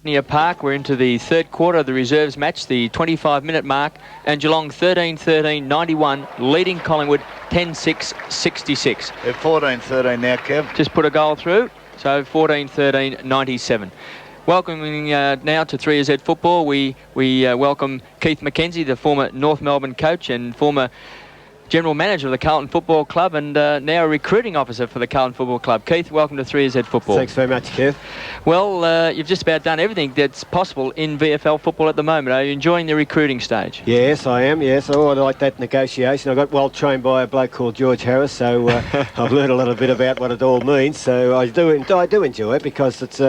Magnia Park. We're into the third quarter of the reserves match, the 25-minute mark, and Geelong 13-13-91, leading Collingwood 10-6-66. They're 14-13 now, Kev. Just put a goal through, so 14-13-97. Welcoming now to 3AZ Football, we welcome Keith McKenzie, the former North Melbourne coach and former General Manager of the Carlton Football Club, and now a recruiting officer for the Carlton Football Club. Keith, welcome to 3AZ Football. Thanks very much, Kev. Well, you've just about done everything that's possible in VFL football at the moment. Are you enjoying the recruiting stage? Yes, I am, yes. I like that negotiation. I got well trained by a bloke called George Harris, so I've learned a little bit about what it all means. So I do enjoy it because it's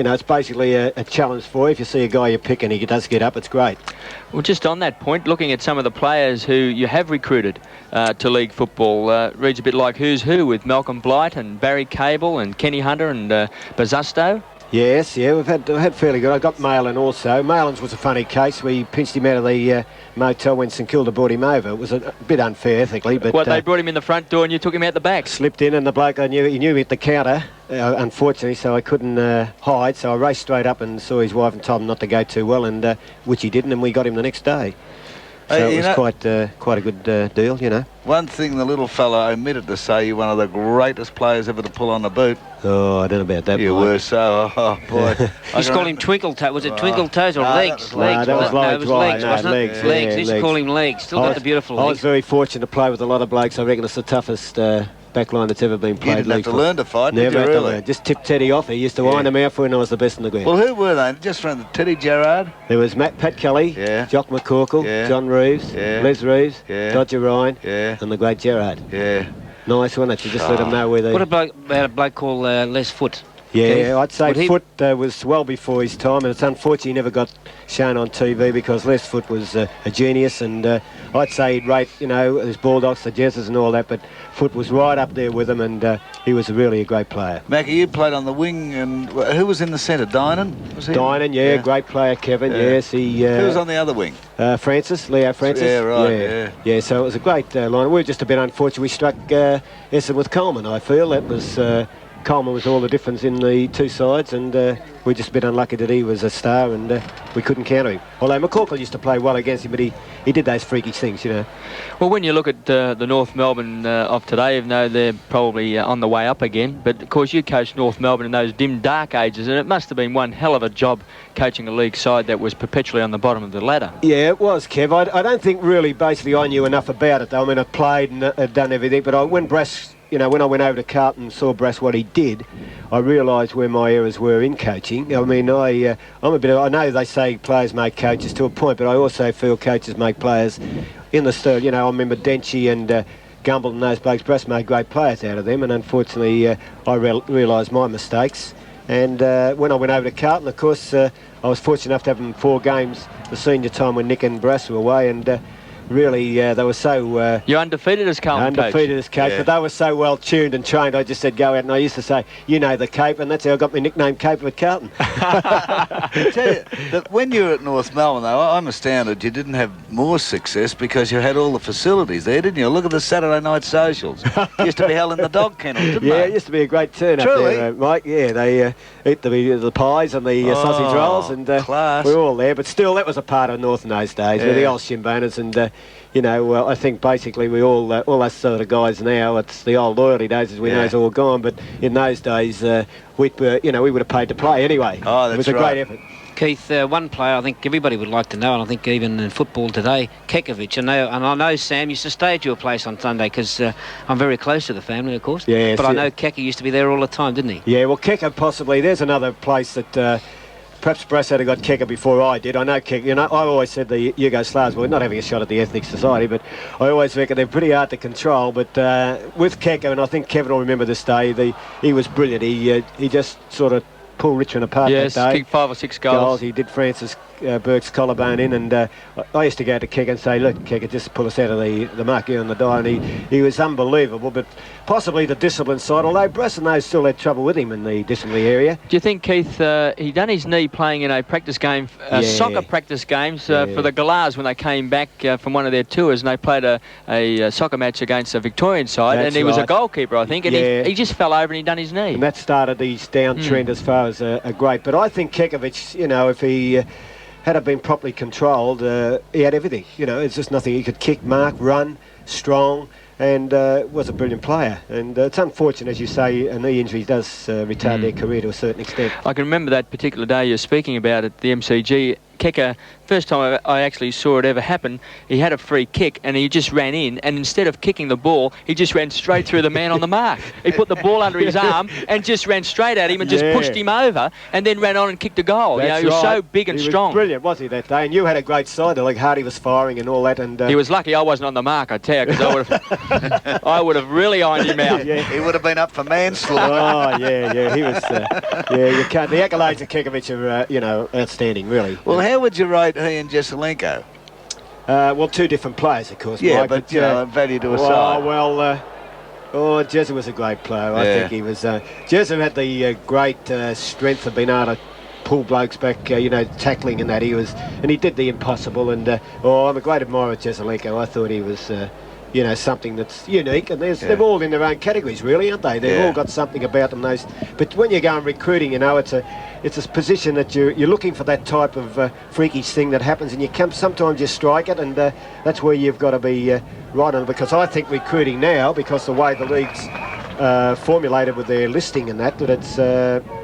it's basically a challenge for you. If you see a guy you pick and he does get up, it's great. Well, just on that point, looking at some of the players who you have recruited to league football, reads a bit like who's who with Malcolm Blight and Barry Cable and Kenny Hunter and Bazusto. Yes, yeah, we've had fairly good. I got Malin also. Malin's was a funny case. We pinched him out of the motel when St Kilda brought him over. It was a bit unfair ethically, but they brought him in the front door and you took him out the back. Slipped in, and the bloke he knew me at the counter, unfortunately, so I couldn't hide. So I raced straight up and saw his wife and told him not to go too well, and which he didn't, and we got him the next day. So it was quite a good deal, you know. One thing the little fella omitted to say, you're one of the greatest players ever to pull on the boot. Oh, I don't know about that. You were so, oh boy. Used to call him Twinkle Toes. Was it Twinkle Toes or Legs? Legs. That was legs, wasn't it? Legs. Legs. Used to call him Legs. Still got the beautiful legs. I was very fortunate to play with a lot of blokes. I reckon it's the toughest backline that's ever been played. You didn't have to learn to fight, Never did you had really? to learn. Just tipped Teddy off. He used to wind him out for when I was the best in the ground. Well, who were they? Just from Teddy Gerrard? There was Pat Kelly, Jock McCorkle, John Reeves, Les Reeves, Dodger Ryan, and the great Gerrard. Yeah. Nice, wasn't it? You just let them know where they... What about a bloke called Les Foote? Yeah, I'd say Foote was well before his time, and it's unfortunate he never got shown on TV because Les Foote was a genius, and I'd say he'd rate, his Bulldogs, the Jezzers and all that, but Foote was right up there with him, and he was really a great player. Mackie, you played on the wing, and who was in the centre? Dynan? Dynan, great player, Kevin, yes. Who was on the other wing? Leo Francis. Yeah, right, yeah, so it was a great line. We were just a bit unfortunate. We struck Essendon with Coleman, I feel. That was... Coleman was all the difference in the two sides, and we just a bit unlucky that he was a star, and we couldn't counter him. Although McCorkle used to play well against him, but he did those freakish things, Well, when you look at the North Melbourne of today, even though they're probably on the way up again, but of course you coached North Melbourne in those dim, dark ages, and it must have been one hell of a job coaching a league side that was perpetually on the bottom of the ladder. Yeah, it was, Kev. I don't think really, basically, I knew enough about it, though. I mean, I played and had done everything, but when Brass... when I went over to Carlton and saw Brass what he did, I realised where my errors were in coaching. I mean, I know they say players make coaches to a point, but I also feel coaches make players in the third. I remember Denchi and Gumbel and those blokes. Brass made great players out of them, and unfortunately, I realised my mistakes. And when I went over to Carlton, of course, I was fortunate enough to have them 4 games the senior time when Nick and Brass were away, and really, they were so... You're undefeated as Carlton coach. Undefeated as coach, but they were so well tuned and trained, I just said go out, and I used to say, the Cape, and that's how I got my nickname Cape at Carlton. I tell you, that when you were at North Melbourne, though, I'm astounded you didn't have more success because you had all the facilities there, didn't you? Look at the Saturday night socials. Used to be held in the dog kennel, didn't they? Yeah, it used to be a great turn up there, Mike. Yeah, they eat the pies and the sausage rolls, and class. we were all there, but still, that was a part of North in those days, with the old shimboners, and... I think basically we all those sort of guys now, it's the old loyalty days, as we know, is all gone. But in those days, we would have paid to play anyway. Oh, that's right. It was a great effort. Keith, one player I think everybody would like to know, and I think even in football today, Kekovic. And I know Sam used to stay at your place on Sunday because I'm very close to the family, of course. Yes, but I know Keko used to be there all the time, didn't he? Yeah, well, Keko possibly. There's another place that... Perhaps Brass had got Keko before I did. I know Keko, I always said the Yugoslavs were not having a shot at the ethnic society, but I always reckon they're pretty hard to control. But with Keko, and I think Kevin will remember this day, he was brilliant. He just sort of pulled Richmond apart that day. Yes, kicked 5 or 6 goals. He did Francis Burke's collarbone in, and I used to go to Keko and say, look, Keko, just pull us out of the muck here on the die, and he was unbelievable, but possibly the discipline side, although Brass and those still had trouble with him in the disciplinary area. Do you think, Keith, he done his knee playing in a practice game, soccer practice games for the Galahs when they came back from one of their tours, and they played a soccer match against a Victorian side, and he was a goalkeeper, I think, and he just fell over and he done his knee. And that started his downtrend as far players are great. But I think Kekovic, you know, if he had it been properly controlled, he had everything. You know, it's just nothing. He could kick, mark, run, strong, and was a brilliant player. And it's unfortunate, as you say, a knee injury does retard their career to a certain extent. I can remember that particular day you're speaking about at the MCG. Keka, first time I actually saw it ever happen, he had a free kick and he just ran in, and instead of kicking the ball, he just ran straight through the man on the mark. He put the ball under his arm and just ran straight at him and just pushed him over, and then ran on and kicked a goal. That's he was so big and strong. Was brilliant, wasn't he, that day? And you had a great side, like Hardy was firing and all that. And he was lucky I wasn't on the mark, I tell you, because I would have really ironed him out. Yeah. He would have been up for manslaughter. Oh, yeah, he was. You can't. The accolades of Kekovic are, you know, outstanding, really. Well, how would you rate he and Jeselenko? Well, two different players, of course. Yeah, Mike, but you know, value to a side. Jezza was a great player. I think he was. Jezza had the great strength of being able to pull blokes back, you know, tackling and that. And he did the impossible. And I'm a great admirer of Jeselenko. I thought he was. You know, something that's unique, and they're all in their own categories, really, aren't they? They've all got something about them. But when you go and recruiting, you know, it's a position that you're looking for that type of freakish thing that happens, and sometimes you strike it, and that's where you've got to be right on it. Because I think recruiting now, because the way the league's formulated with their listing and that it's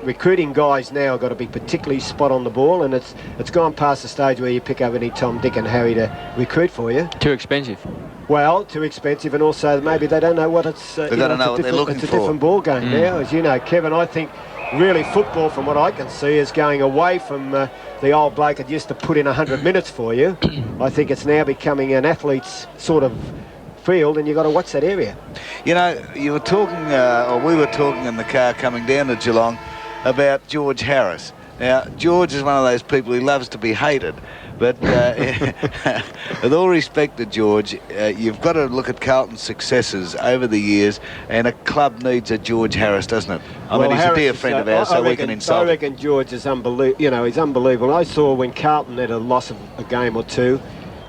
recruiting guys now have got to be particularly spot on the ball, and it's gone past the stage where you pick up any Tom, Dick and Harry to recruit for you. Too expensive. Well, too expensive, and also maybe they don't know what it's. They've got to know what they're looking for. It's a different ball game now, as you know, Kevin. I think really football, from what I can see, is going away from the old bloke that used to put in 100 minutes for you. I think it's now becoming an athlete's sort of field, and you've got to watch that area. You know, you were talking, or we were talking in the car coming down to Geelong about George Harris. Now, George is one of those people who loves to be hated. But with all respect to George, you've got to look at Carlton's successes over the years, and a club needs a George Harris, doesn't it? I mean, he's Harris a dear friend of ours, so we can insult him. I reckon George is unbelievable. You know, he's unbelievable. I saw when Carlton had a loss of a game or two,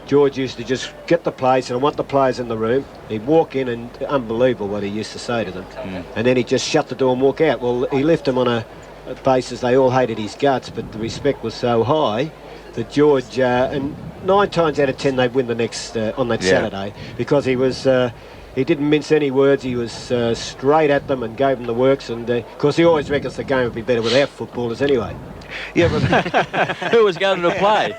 George used to just get the players, and I want the players in the room. He'd walk in, and unbelievable what he used to say to them. And then he'd just shut the door and walk out. Well, he left them on a basis they all hated his guts, but the respect was so high that George, and 9 times out of 10 they'd win the next on that Saturday, because he was he didn't mince any words. He was straight at them and gave them the works, and of course he always reckons the game would be better without footballers anyway. Yeah, but who was going to play?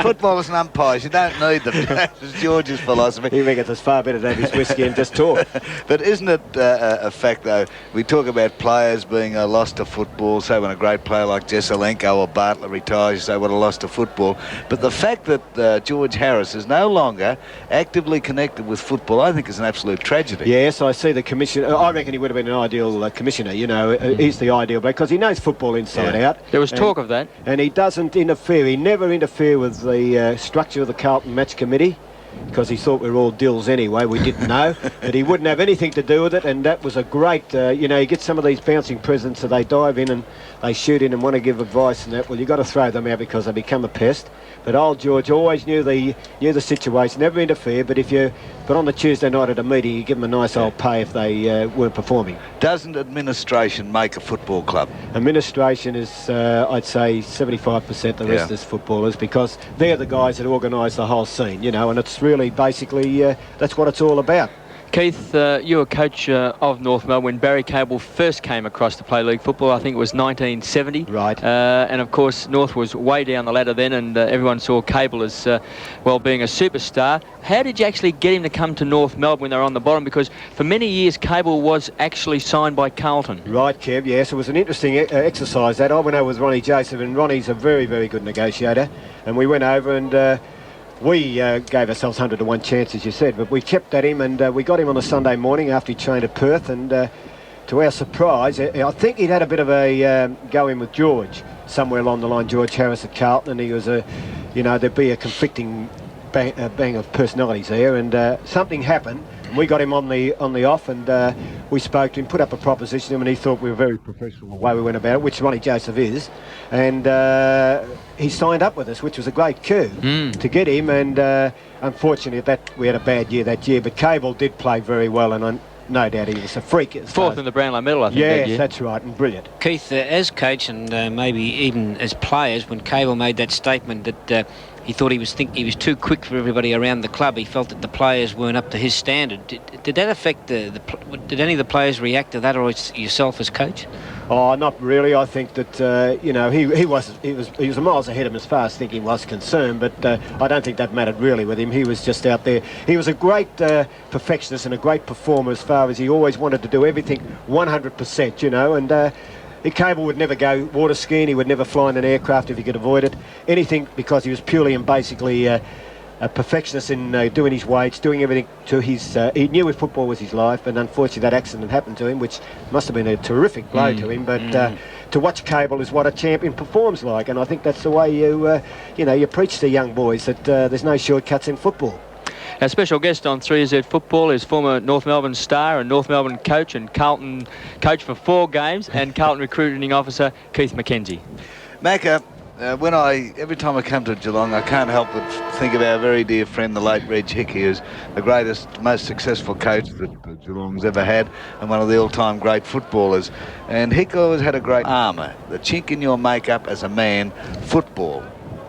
Footballers and umpires, you don't need them. That's George's philosophy. He reckons it's far better to have his whiskey and just talk. But isn't it a fact, though, we talk about players being lost to football, say when a great player like Jeselenko or Bartlett retires, you say what a loss to football. But the fact that George Harris is no longer actively connected with football, I think is an absolute tragedy. Yes, I see the commissioner. I reckon he would have been an ideal commissioner, you know. He's the ideal, because he knows football inside out. There was talk of that. And he doesn't interfere. He never interfered with the structure of the Carlton match committee, because he thought we were all dills anyway. We didn't know. But he wouldn't have anything to do with it, and that was a great, you know, you get some of these bouncing presidents, so they dive in and they shoot in and want to give advice and that. Well, you've got to throw them out because they become a pest. But old George always knew the situation, never interfered. But on the Tuesday night at a meeting, you give them a nice old pay if they weren't performing. Doesn't administration make a football club? Administration is, I'd say, 75% the rest is footballers, because they're the guys that organise the whole scene, you know, and it's really basically that's what it's all about. Keith, you were coach of North Melbourne when Barry Cable first came across to play league football. I think it was 1970. Right. And of course, North was way down the ladder then, and everyone saw Cable as, well, being a superstar. How did you actually get him to come to North Melbourne when they were on the bottom? Because for many years, Cable was actually signed by Carlton. Right, Kev, yes. It was an interesting exercise, that. I went over with Ronnie Joseph, and Ronnie's a very, very good negotiator. And we went over and... we gave ourselves 100 to 1 chance, as you said, but we kept at him, and we got him on a Sunday morning after he trained at Perth, and to our surprise, I think he'd had a bit of a go in with George somewhere along the line, George Harris at Carlton, and he was you know, there'd be a conflicting bang of personalities there, and something happened. We got him on the off, and we spoke to him, put up a proposition to him, and he thought we were very professional the way we went about it, which Ronnie Joseph is, and he signed up with us, which was a great coup to get him. And unfortunately, we had a bad year that year, but Cable did play very well, and no doubt he was a freak. Fourth in the Brownlow medal, I think. Yes, that's right, and brilliant. Keith, as coach and maybe even as players, when Cable made that statement that he thought he was too quick for everybody around the club, he felt that the players weren't up to his standard. Did that affect did any of the players react to that, or yourself as coach? Oh, not really. I think that he was miles ahead of him as far as thinking was concerned, but I don't think that mattered really with him. He was just out there. He was a great perfectionist and a great performer as far as he always wanted to do everything 100%, and Cable would never go water skiing. He would never fly in an aircraft if he could avoid it. Anything, because he was purely and basically a perfectionist in doing his weights, doing everything to his... he knew if football was his life, and unfortunately that accident happened to him, which must have been a terrific blow to him. But to watch Cable is what a champion performs like, and I think that's the way you preach to young boys that there's no shortcuts in football. Our special guest on 3Z Football is former North Melbourne star and North Melbourne coach and Carlton coach for 4 games and Carlton recruiting officer Keith McKenzie. Macca, every time I come to Geelong, I can't help but think of our very dear friend, the late Reg Hickey, who's the greatest, most successful coach that Geelong's ever had, and one of the all-time great footballers. And Hick always had a great armour. The chink in your makeup as a man, football.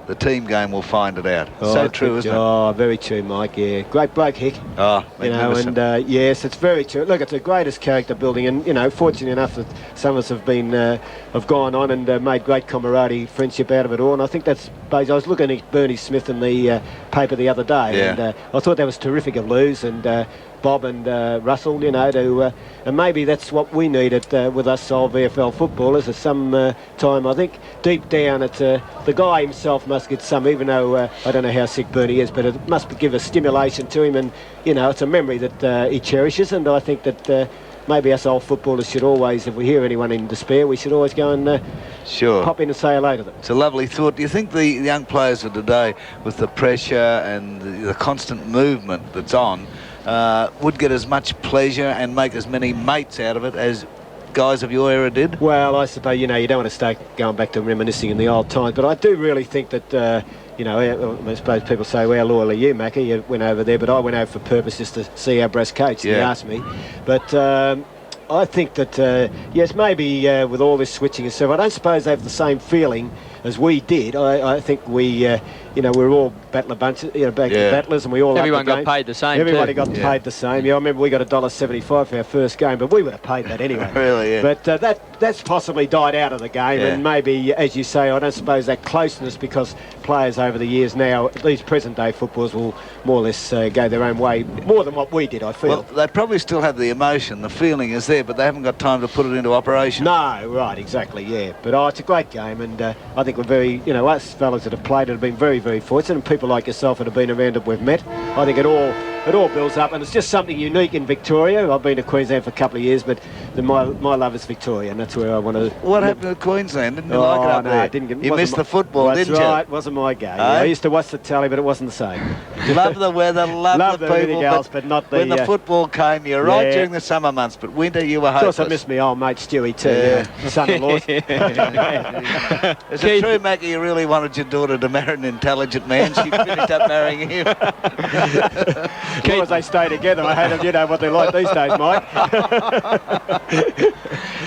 The team game will find it out. So true, isn't it? Oh, very true, Mike. Yeah, great bloke, Hick. Oh, magnificent. And yes, it's very true. Look, it's the greatest character building, and fortunate enough that some of us have gone on and made great camaraderie, friendship out of it all. And I think that's. I was looking at Bernie Smith in the paper the other day, and I thought that was terrific of Lou's and Bob and Russell, and maybe that's what we needed with us old VFL footballers. At some time, I think deep down, it's the guy himself must get some, even though I don't know how sick Bernie is, but it must give a stimulation to him, and it's a memory that he cherishes. And I think that maybe us old footballers should always, if we hear anyone in despair, we should always go and pop in and say hello to them. It's a lovely thought. Do you think the young players of today, with the pressure and the constant movement that's on, would get as much pleasure and make as many mates out of it as guys of your era did? Well, I suppose, you don't want to start going back to reminiscing in the old times, but I do really think that, I suppose people say, well, how loyal are you, Macca? You went over there, but I went over for purpose just to see our brass coach. He asked me. But I think that, yes, maybe with all this switching and stuff, I don't suppose they have the same feeling as we did. I think we we're all battler bunches, battlers, and we all. Everyone got paid the same. Everybody got paid the same. Yeah, I remember we got $1.75 for our first game, but we would have paid that anyway. Really, yeah. But that's possibly died out of the game, and maybe, as you say, I don't suppose that closeness, because players over the years now, these present-day footballers will more or less go their own way more than what we did. I feel. Well, they probably still have the emotion, the feeling is there, but they haven't got time to put it into operation. No, right, exactly, yeah. But it's a great game, and I think we're very, us fellas that have played it have been very, very fortunate, and people like yourself that have been around that we've met. I think it all builds up, and it's just something unique in Victoria. I've been to Queensland for a couple of years, but my love is Victoria, and that's where I want to... What happened to Queensland? Didn't you like it up there? Didn't get, you missed the football, didn't you? That's right, it wasn't my game. I used to watch the tally, but it wasn't the same. Love the weather, love the people, else, but not the... When the football came, you're right during the summer months, but winter you were hopeless. Of course, I missed my old mate Stewie too, son-in-law. Is it true, Mackie, you really wanted your daughter to marry an intelligent man? She finished up marrying him. As long as they stay together, I hate them, you know what they're like these days, Mike.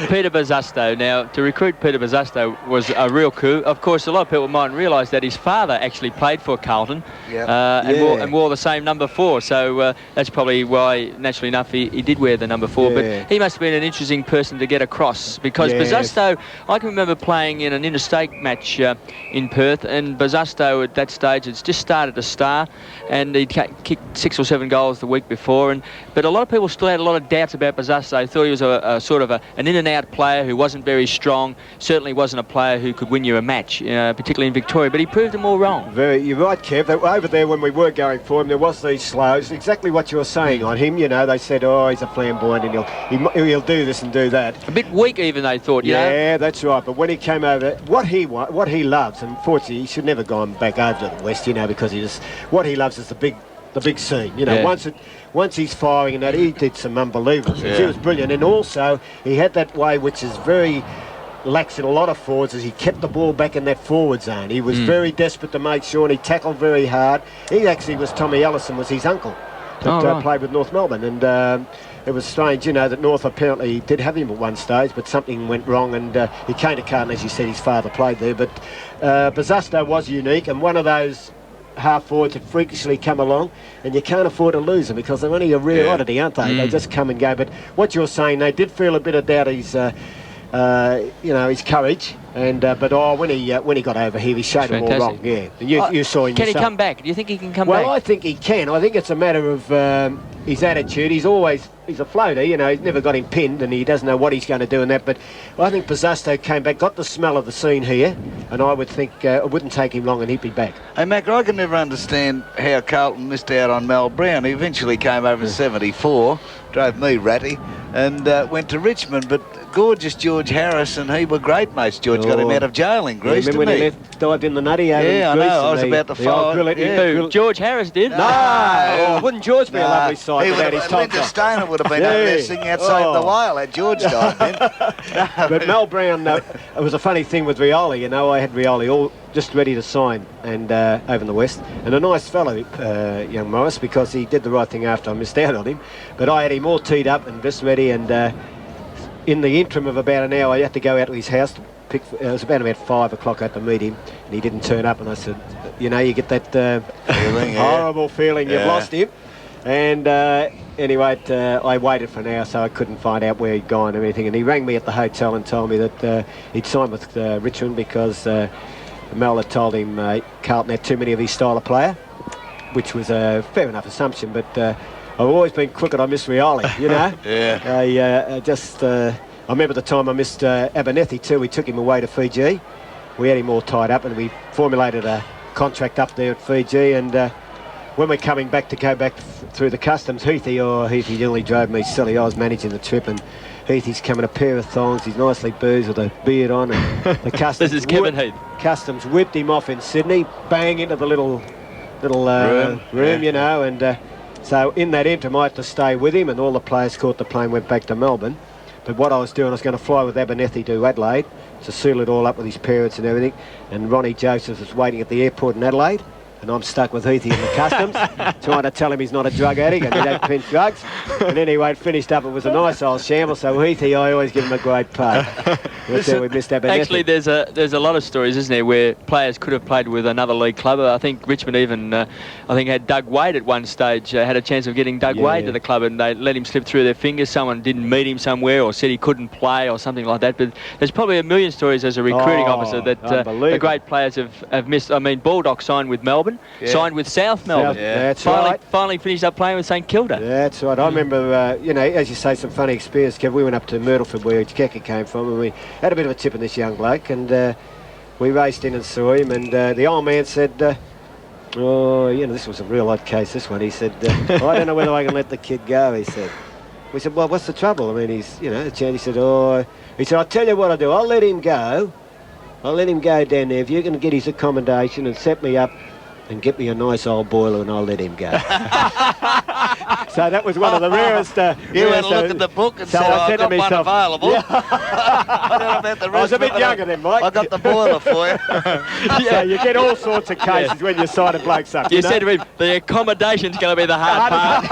Peter Bazzasto. Now, to recruit Peter Bazzasto was a real coup. Of course, a lot of people mightn't realise that his father actually played for Carlton and wore the same number 4. So that's probably why, naturally enough, he did wear the number 4. But he must have been an interesting person to get across, because Bazzasto, I can remember playing in an interstate match in Perth, and Bazzasto at that stage had just started to star, and he'd kicked 6 or 7 goals the week before. But a lot of people still had a lot of doubts about Bazzasto. They thought he was a sort of an in-and-out player who wasn't very strong, certainly wasn't a player who could win you a match, particularly in Victoria, but he proved them all wrong. You're right, Kev. Over there when we were going for him, there was these slows, exactly what you were saying on him. They said, oh, he's a flamboyant and he'll do this and do that. A bit weak even, they thought, you know? Yeah, that's right. But when he came over, what he loves, and fortunately he should never gone back over to the West, because what he loves is the big scene. Once he's firing and that, he did some unbelievable things. He was brilliant, and also he had that way which is very lax in a lot of forwards, as he kept the ball back in that forward zone. He was very desperate to make sure, and he tackled very hard. He actually was Tommy Ellison was his uncle that played with North Melbourne, and it was strange, you know, that North apparently did have him at one stage, but something went wrong, and he came to Carlton, as you said, his father played there. But Bazzusto was unique, and one of those half forwards that freakishly come along, and you can't afford to lose them because they're only a rare oddity, aren't they? They just come and go. But what you're saying, they did feel a bit of doubt his, you know, his courage. And but when he got over here, he showed them all wrong. Yeah, and you saw him. Can yourself. he come back? Do you think he can come back? Well, I think he can. I think it's a matter of his attitude. He's a floater, you know. He's never got him pinned, and he doesn't know what he's going to do in that. But I think Bazzusto came back, got the smell of the scene here, and I would think it wouldn't take him long, and he'd be back. Hey, Mac, I can never understand how Carlton missed out on Mel Brown. He eventually came over in '74, drove me ratty, and went to Richmond. But gorgeous George Harris and he were great mates. George got him out of jail in Greece, remember when he dived in the nutty over in I Greece? know. I was about to follow. George Harris did? No! Wouldn't George be a lovely sight without his top Linda Stoner would have been over there singing outside the Whale had George died then. But Mel Brown, it was a funny thing with Rioli, you know. I had Rioli all just ready to sign and over in the West, and a nice fellow, young Morris, because he did the right thing after I missed out on him. But I had him all teed up and just ready, and in the interim of about an hour I had to go out to his house to pick. It was about 5 o'clock I had to meet him, and he didn't turn up, and I said, you know, you get that horrible feeling you've lost him. And anyway, I waited for an hour, so I couldn't find out where he'd gone or anything, and he rang me at the hotel and told me that he'd signed with Richmond because Mel had told him Carlton had too many of his style of player, which was a fair enough assumption, but I've always been crooked. I miss Rioli, you know. I remember the time I missed Abernethy too. We took him away to Fiji. We had him all tied up, and we formulated a contract up there at Fiji. And when we're coming back to go back through the customs, Heathy nearly drove me silly. I was managing the trip, and Heathy's coming a pair of thongs. He's nicely boozed with a beard on, and the customs. This is Kevin Heath. Customs whipped him off in Sydney, bang into the little room, you know, and. So in that interim I had to stay with him, and all the players caught the plane, went back to Melbourne. But what I was doing, I was going to fly with Abernethy to Adelaide to seal it all up with his parents and everything. And Ronnie Joseph was waiting at the airport in Adelaide, and I'm stuck with Heathy in the customs, trying to tell him he's not a drug addict and he don't pinch drugs. And anyway, it finished up. It was a nice old shambles. So Heathy, I always give him a great pay. We missed Abernethy. Actually, there's a lot of stories, isn't there, where players could have played with another league club. I think Richmond even, had Doug Wade at one stage, had a chance of getting Doug Wade to the club, and they let him slip through their fingers. Someone didn't meet him somewhere or said he couldn't play or something like that. But there's probably a million stories as a recruiting officer that the great players have missed. I mean, Baldock signed with Melbourne, signed with South Melbourne. That's finally finished up playing with St Kilda. That's right. I remember, you know, as you say, some funny experience, Kev. We went up to Myrtleford, where Keka came from, and we had a bit of a tip in this young bloke, and we raced in and saw him, and the old man said, oh, you know, this was a real odd case, this one. He said, I don't know whether I can let the kid go, he said. We said, well, what's the trouble? I mean, he's, you know, he said, I'll tell you what I'll do. I'll let him go. I'll let him go down there. If you can get his accommodation and set me up and get me a nice old boiler, and I'll let him go. So that was one of the rarest... You had a look at the book and said, I've got one available. Yeah. I don't know about the rest. I was a bit younger then, Mike. I got the boiler for you. So you get all sorts of cases when you sign a bloke's up. You said to him, the accommodation's going to be the hard part.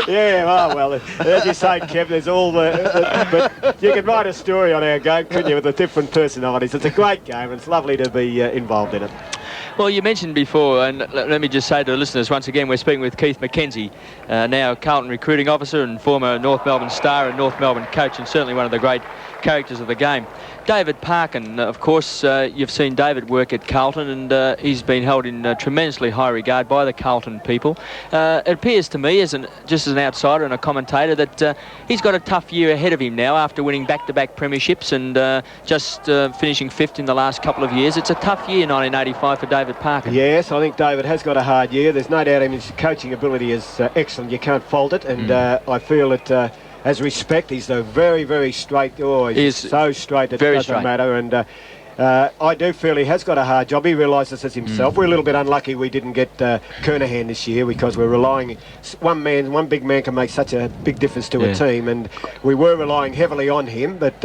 Yeah, well, as you say, Kev, there's all but you could write a story on our game, couldn't you, with the different personalities. It's a great game, and it's lovely to be involved in it. Well, you mentioned before, and let me just say to the listeners once again, we're speaking with Keith McKenzie, now Carlton recruiting officer and former North Melbourne star and North Melbourne coach, and certainly one of the great characters of the game. David Parkin, of course, you've seen David work at Carlton, and he's been held in tremendously high regard by the Carlton people. It appears to me, just as an outsider and a commentator, that he's got a tough year ahead of him now after winning back-to-back premierships and just finishing fifth in the last couple of years. It's a tough year, 1985, for David Parkin. Yes, I think David has got a hard year. There's no doubt his coaching ability is excellent. You can't fault it, and I feel that... as respect, he's a very, very straight. Oh, he's so straight that it doesn't matter. And I do feel he has got a hard job. He realises this himself. We're a little bit unlucky we didn't get Kernahan this year because we're relying... One big man can make such a big difference to a team, and we were relying heavily on him, but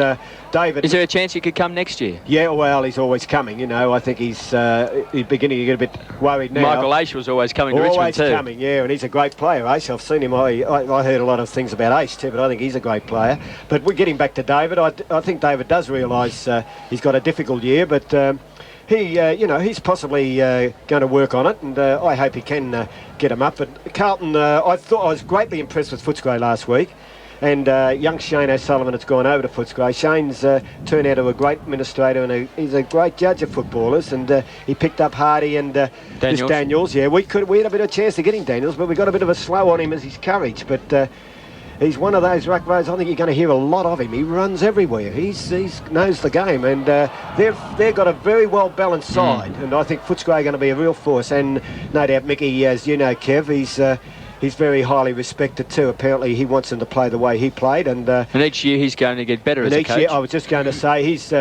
David... Is there a chance he could come next year? Yeah, well, he's always coming, you know. I think he's beginning to get a bit worried now. Michael Ace was always coming to Richmond too. Always coming, yeah, and he's a great player, Ace. I've seen him. I heard a lot of things about Ace too, but I think he's a great player. But we're getting back to David. I think David does realise he's got a difficult year, but he's possibly going to work on it, and I hope he can get him up. But Carlton, I was greatly impressed with Footscray last week. And young Shane O'Sullivan has gone over to Footscray. Shane's turned out to a great administrator, and he's a great judge of footballers. And he picked up Hardy and Daniels. Yeah, we had a bit of a chance of getting Daniels, but we got a bit of a slow on him as his courage. But he's one of those ruck rows. I think you're going to hear a lot of him. He runs everywhere. He knows the game, and they've got a very well balanced side. And I think Footscray are going to be a real force. And no doubt McGee, as you know, Kev, he's very highly respected too. Apparently he wants them to play the way he played, and each year he's going to get better as a coach. Year, I was just going to say, he's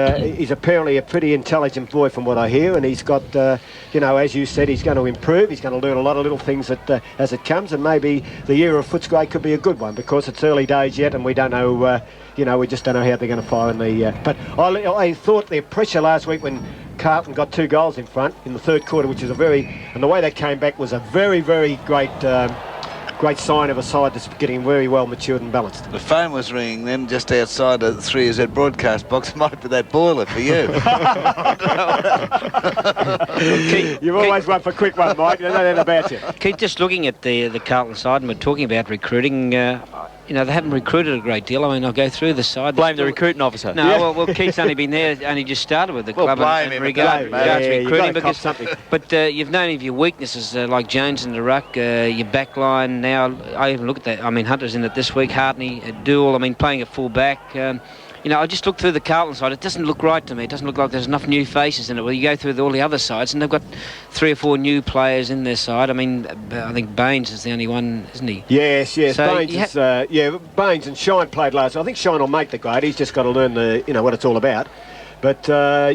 apparently a pretty intelligent boy from what I hear, and he's got, as you said, he's going to improve. He's going to learn a lot of little things as it comes, and maybe the year of Footscray could be a good one, because it's early days yet, and we don't know, we just don't know how they're going to fire in the... But I thought their pressure last week when Carlton got 2 goals in front in the third quarter, which is and the way they came back was a very, very great sign of a side that's getting very well matured and balanced. The phone was ringing then just outside the 3Z broadcast box. It might be that boiler for you. You've always won for a quick one, Mike. There's no doubt about you. Keith, just looking at the Carlton side, and we're talking about recruiting, they haven't recruited a great deal. I mean, I'll go through the side. Blame the recruiting officer. No, well, Keith's only been there, only just started with the club. Blame him. Regards recruiting, because something. But you've known of your weaknesses like Jones in the ruck, your back line. Now, I even look at that. I mean, Hunter's in it this week. Hartney, Dool. I mean, playing a full back. I just look through the Carlton side. It doesn't look right to me. It doesn't look like there's enough new faces in it. Well, you go through all the other sides, and they've got 3 or 4 new players in their side. I mean, I think Baines is the only one, isn't he? Yes. So Baines Baines and Shine played last. I think Shine will make the grade. He's just got to learn what it's all about. But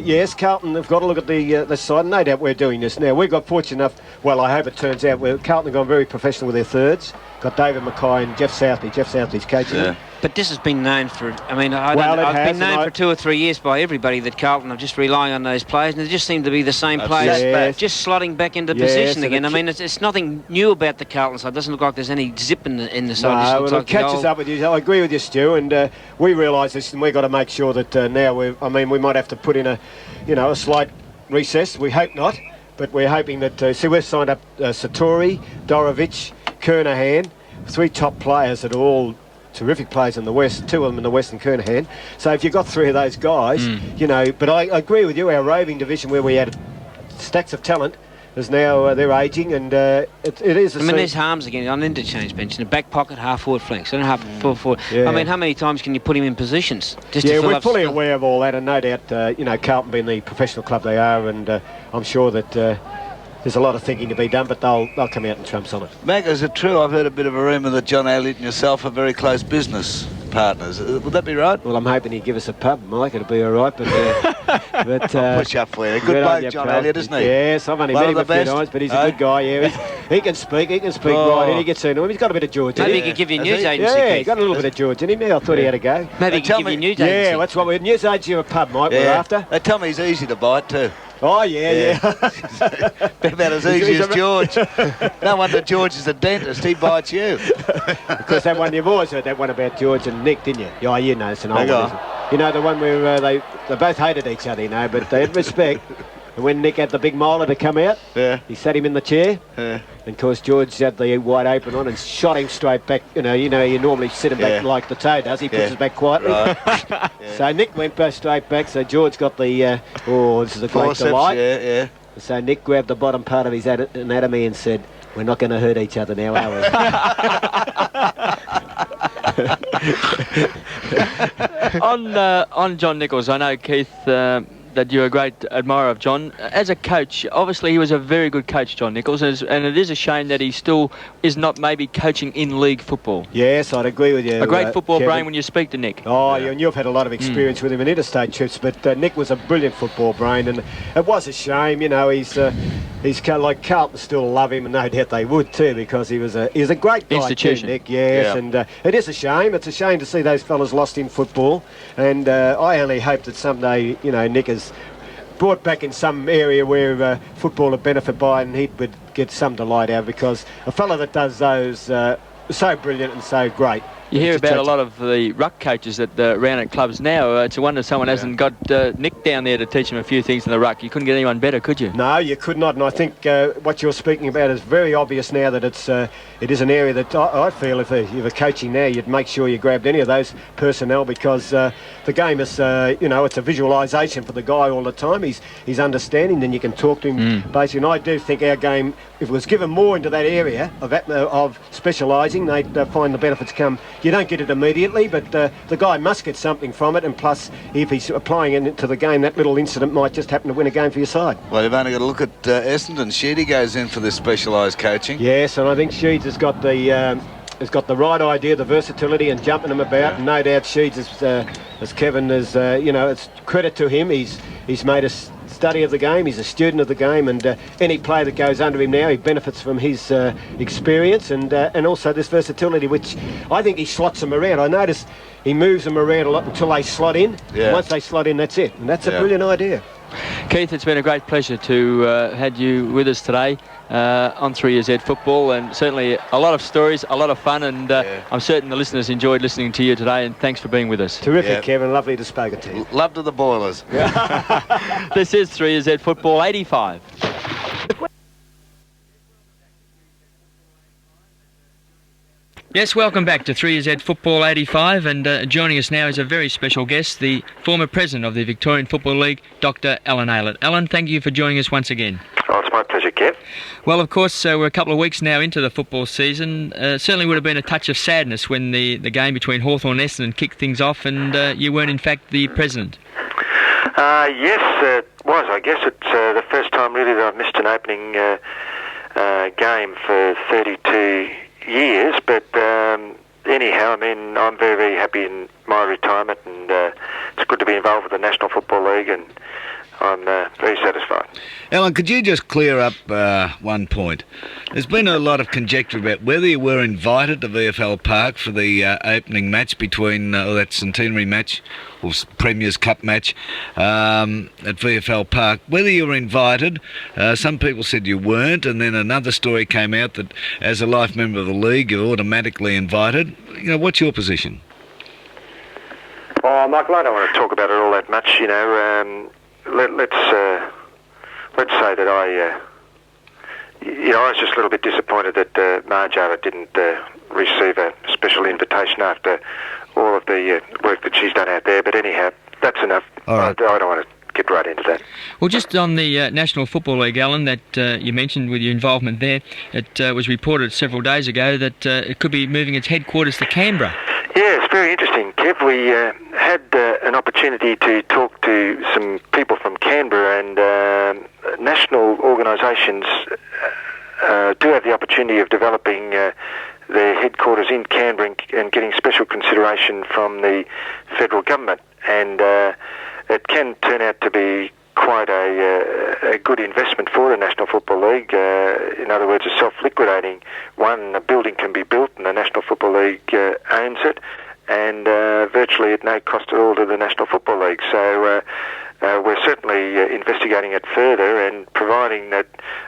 yes, Carlton have got to look at the side. No doubt we're doing this now. We've got fortunate enough. Well, I hope it turns out. Carlton have gone very professional with their thirds. Got David Mackay and Jeff Southey. Jeff Southey's coaching them. But this has been known for, I've been known for 2 or 3 years by everybody that Carlton are just relying on those players, and they just seem to be the same players, just slotting back into position again. I mean, it's nothing new about the Carlton side. It doesn't look like there's any zip in the side. No, it catches up with you. I agree with you, Stu, and we realise this, and we've got to make sure that now we might have to put in a slight recess. We hope not, but we're hoping that, we've signed up Satori, Dorovic, Kernahan, 3 top players that are all terrific players in the West, 2 of them in the West and Kernahan. So if you've got 3 of those guys, but I agree with you, our roving division where we had stacks of talent is now, they're ageing, and it is there's Harms again on interchange bench, in the back pocket, half forward flanks, and half forward. Yeah. I mean, how many times can you put him in positions? We're fully aware of all that, and no doubt, Carlton being the professional club they are, and I'm sure that there's a lot of thinking to be done, but they'll come out and trumps on it. Mac, is it true? I've heard a bit of a rumour that John Elliott and yourself are very close business partners. Would that be right? Well, I'm hoping he'd give us a pub, Mike. It'll be all right. But I'll push up for you. Good bloke, John Elliott, isn't he? Yes, I've only met him a few times, but he's a good guy. Yeah, he can speak. He can speak right, and he gets into him. He's got a bit of George. Maybe he could give you a news agency. Yeah, he got a little bit of George in him. I thought he had a go. Maybe he could give you a news agency. Yeah, that's what we're news agency or a pub, Mike. We're after. They tell me he's easy to bite too. Oh, yeah. About as easy as George. No wonder George is a dentist. He bites you. Because that one, you've always heard that one about George and Nick, didn't you? Yeah, you know, it's an old one. You know, the one where they both hated each other, but they had respect. And when Nick had the big molar to come out, he sat him in the chair. And of course, George had the wide open on and shot him straight back. You normally sit him back like the toe does. He puts his back quietly. Right. So Nick went straight back. So George got the, this is a great delight. So Nick grabbed the bottom part of his anatomy and said, "We're not going to hurt each other now, are we?" On John Nichols, I know Keith that you're a great admirer of John. As a coach, obviously he was a very good coach, John Nichols, and it is a shame that he still is not maybe coaching in league football. Yes, I'd agree with you. A great football Kevin. brain when you speak to Nick. Oh, yeah. And you've had a lot of experience with him in interstate trips, but Nick was a brilliant football brain, and it was a shame, you know, he's like Carlton still love him, and no doubt they would too, because he was a great guy institution. too, Nick, yes, and it is a shame. It's a shame to see those fellas lost in football, and I only hope that someday, you know, Nick is brought back in some area where football would benefit by, and he would get some delight out, because a fella that does those so brilliant and so great. You hear about a lot of the ruck coaches that around at clubs now. It's a wonder someone hasn't got Nick down there to teach him a few things in the ruck. You couldn't get anyone better, could you? No, you could not. And I think what you're speaking about is very obvious now, that it is an area that I feel if you were coaching now, you'd make sure you grabbed any of those personnel, because the game is, you know, it's a visualisation for the guy all the time. He's understanding, then you can talk to him basically. And I do think our game, if it was given more into that area of specialising, they'd find the benefits come. You don't get it immediately, but the guy must get something from it, and plus, if he's applying it into the game, that little incident might just happen to win a game for your side. Well, you've only got to look at Essendon. Sheedy goes in for this specialised coaching. Yes, and I think Sheeds has got the right idea, the versatility, and jumping them about. And no doubt Sheeds, as Kevin is, you know, it's credit to him. He's made a study of the game. He's a student of the game, and any player that goes under him now, he benefits from his experience and also this versatility, which I think he slots them around. I notice he moves them around a lot until they slot in. Yeah. Once they slot in, that's it, and that's a brilliant idea. Keith, it's been a great pleasure to have you with us today on 3Z Football, and certainly a lot of stories, a lot of fun, and I'm certain the listeners enjoyed listening to you today, and thanks for being with us. Terrific, Kevin. Lovely to speak to you. Love to the Boilers. This is 3Z Football 85. Yes, welcome back to 3Z Football 85, and joining us now is a very special guest, the former president of the Victorian Football League, Dr. Alan Aylett. Alan, thank you for joining us once again. Oh, it's my pleasure, Kev. Well, of course, we're a couple of weeks now into the football season. Certainly would have been a touch of sadness when the game between Hawthorn and Essendon kicked things off, and you weren't, in fact, the president. Yes, it was. I guess it's the first time really that I've missed an opening game for 32 years, but anyhow, I mean, I'm very, very happy in my retirement, and it's good to be involved with the National Football League, and I'm very satisfied. Alan, could you just clear up one point? There's been a lot of conjecture about whether you were invited to VFL Park for the opening match between that centenary match, or Premier's Cup match at VFL Park. Whether you were invited, some people said you weren't, and then another story came out that as a life member of the league, you're automatically invited. You know, what's your position? Oh, Michael, I don't want to talk about it all that much, you know. Let's say that I was just a little bit disappointed that Marjara didn't receive a special invitation after all of the work that she's done out there. But anyhow, that's enough. All right. I don't want to get right into that. Well, just on the National Football League, Alan, that you mentioned with your involvement there, it was reported several days ago that it could be moving its headquarters to Canberra. Yeah, it's very interesting, Kev. We had an opportunity to talk to some people from Canberra, and national organisations do have the opportunity of developing their headquarters in Canberra and getting special consideration from the federal government. And it can turn out to be quite a good investment for the National Football League. In other words, a self-liquidating one. A building can be built and the National Football League owns it, and virtually at no cost at all to the National Football League. So we're certainly investigating it further, and providing that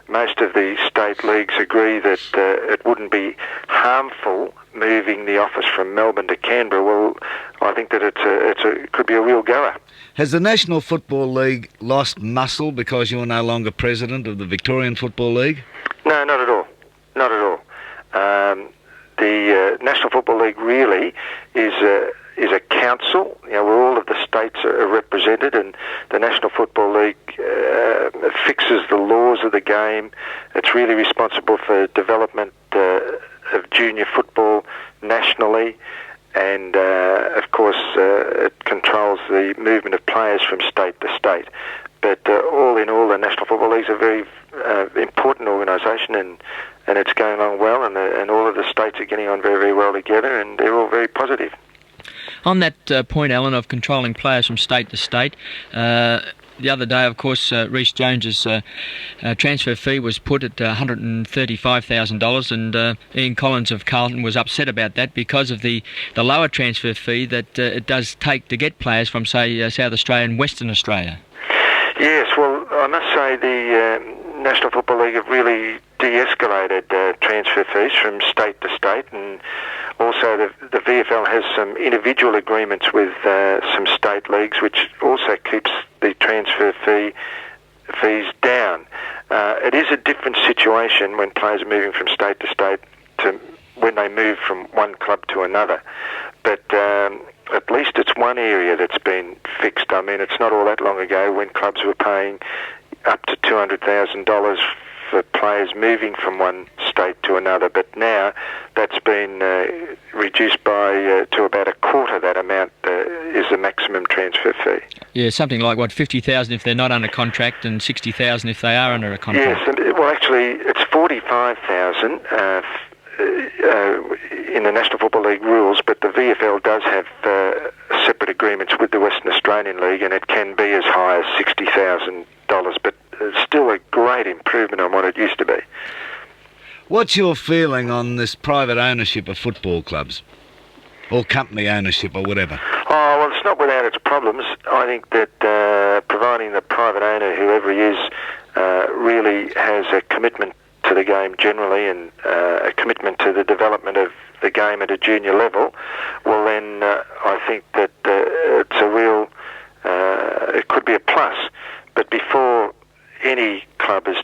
most of the state leagues agree that it wouldn't be harmful moving the office from Melbourne to Canberra, well, I think that it could be a real goer. Has the National Football League lost muscle because you're no longer president of the Victorian Football League? No, not at all. Not at all. The National Football League really is a council, you know, where all of the states are represented, and the National Football League fixes the laws of the game. It's really responsible for development of junior football nationally, and of course it controls the movement of players from state to state. But all in all, the National Football League is a very important organisation, and it's going along well, and all of the states are getting on very, very well together, and they're all very positive. On that point, Alan, of controlling players from state to state, the other day, of course, Rhys Jones's transfer fee was put at $135,000, and Ian Collins of Carlton was upset about that because of the lower transfer fee that it does take to get players from, say, South Australia and Western Australia. Yes, well, I must say the National Football League have really de-escalated transfer fees from state to state, and also the VFL has some individual agreements with some state leagues, which also keeps the transfer fees down. It is a different situation when players are moving from state to state to when they move from one club to another. But at least it's one area that's been fixed. I mean, it's not all that long ago when clubs were paying up to $200,000 for players moving from one state to another, but now that's been reduced by to about a quarter that amount is the maximum transfer fee. Yeah, something like, what, $50,000 if they're not under contract and $60,000 if they are under a contract? Yes, and, well, actually, it's $45,000 in the National Football League rules, but the VFL does have separate agreements with the Western Australian League, and it can be as high as $60,000, but it's still a great improvement on what it used to be. What's your feeling on this private ownership of football clubs? Or company ownership or whatever? Oh, well, it's not without its problems. I think that providing the private owner, whoever he is, really has a commitment to the game generally and a commitment to the development of the game at a junior level, well then I think that it's a real, it could be a plus. But before any club is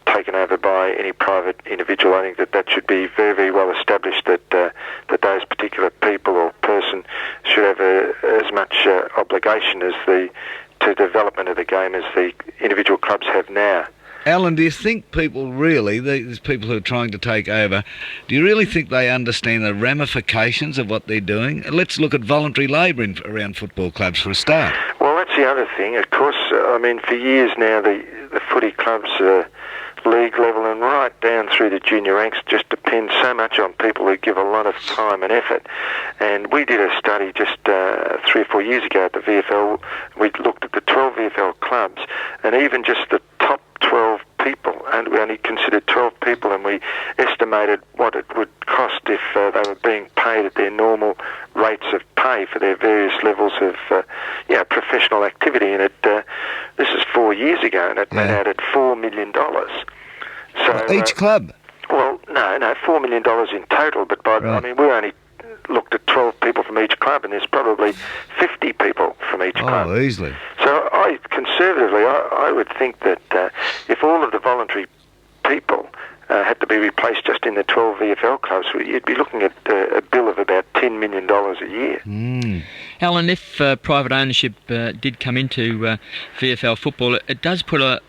taken over by any private individual, I think that should be very, very well established that that those particular people or person should have as much obligation as to development of the game as the individual clubs have now. Alan, do you think people really, these people who are trying to take over, do you really think they understand the ramifications of what they're doing? Let's look at voluntary labour around football clubs for a start. Well, that's the other thing. Of course, I mean, for years now, the footy clubs, league level and right down through the junior ranks, just depend so much on people who give a lot of time and effort. And we did a study just 3 or 4 years ago at the VFL. We looked at the 12 VFL clubs, and even just the top 12 people, and we only considered 12 people, and we estimated what it would cost if they were being paid at their normal rates of pay for their various levels of professional activity. And this is 4 years ago, and it went out at $4 million. So each club? Well, no, $4 million in total, but I mean, we only looked at 12 people from each club, and there's probably 50 people from each club. Oh, easily. So conservatively, I would think that if all of the voluntary people had to be replaced just in the 12 VFL clubs, you'd be looking at a bill of about $10 million a year. Mm. Alan, if private ownership did come into VFL football, it does put a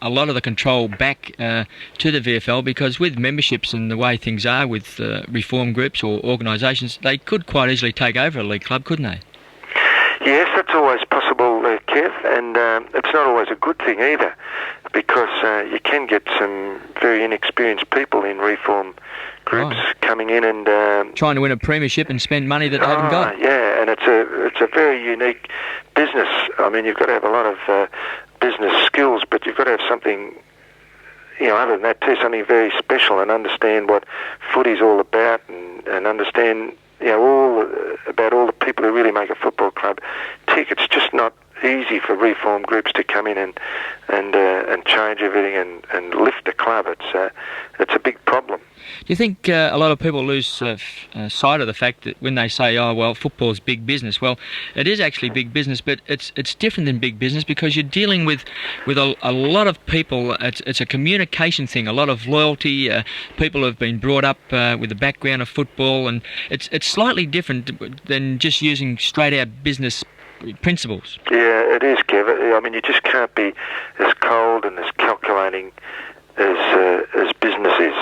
lot of the control back to the VFL, because with memberships and the way things are with reform groups or organisations, they could quite easily take over a league club, couldn't they? Yes, that's always possible, Kev, and it's not always a good thing either, because you can get some very inexperienced people in reform groups coming in and trying to win a premiership and spend money that they haven't got. Yeah, and it's a very unique business. I mean, you've got to have a lot of business skills, but you've got to have something, other than that too, something very special, and understand what footy's all about, and understand all about all the people who really make a football club tick. It's just not easy for reform groups to come in and change everything and lift the club. It's a big problem. Do you think a lot of people lose sight of the fact that when they say, oh, well, football's big business? Well, it is actually big business, but it's different than big business, because you're dealing with a lot of people. It's a communication thing, a lot of loyalty. People have been brought up with a background of football, and it's slightly different than just using straight-out business principles. Yeah, it is, Kev. I mean, you just can't be as cold and as calculating as business is.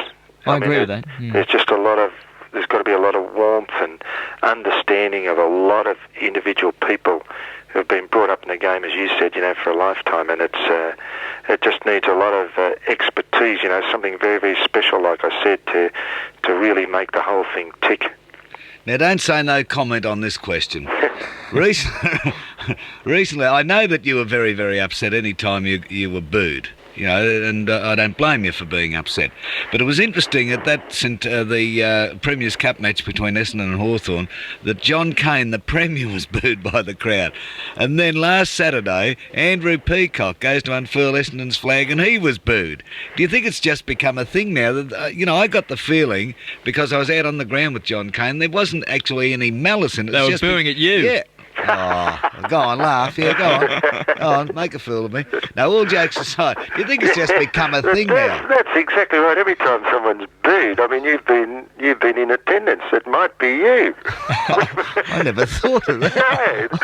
I agree with that. There's just a lot of there's got to be a lot of warmth and understanding of a lot of individual people who have been brought up in the game, as you said, for a lifetime, and it just needs a lot of expertise, something very, very special, like I said, to really make the whole thing tick. Now, don't say no comment on this question. Recently, I know that you were very, very upset any time you were booed. And I don't blame you for being upset. But it was interesting at the Premier's Cup match between Essendon and Hawthorn that John Cain, the Premier, was booed by the crowd. And then last Saturday, Andrew Peacock goes to unfurl Essendon's flag and he was booed. Do you think it's just become a thing now? That I got the feeling, because I was out on the ground with John Cain, there wasn't actually any malice in it. They were booing at you. Yeah. Oh, go on, laugh. Yeah, go on, make a fool of me. Now, all jokes aside, do you think it's just become a thing now? That's exactly right. Every time someone's booed, I mean, you've been in attendance. It might be you. I never thought of that.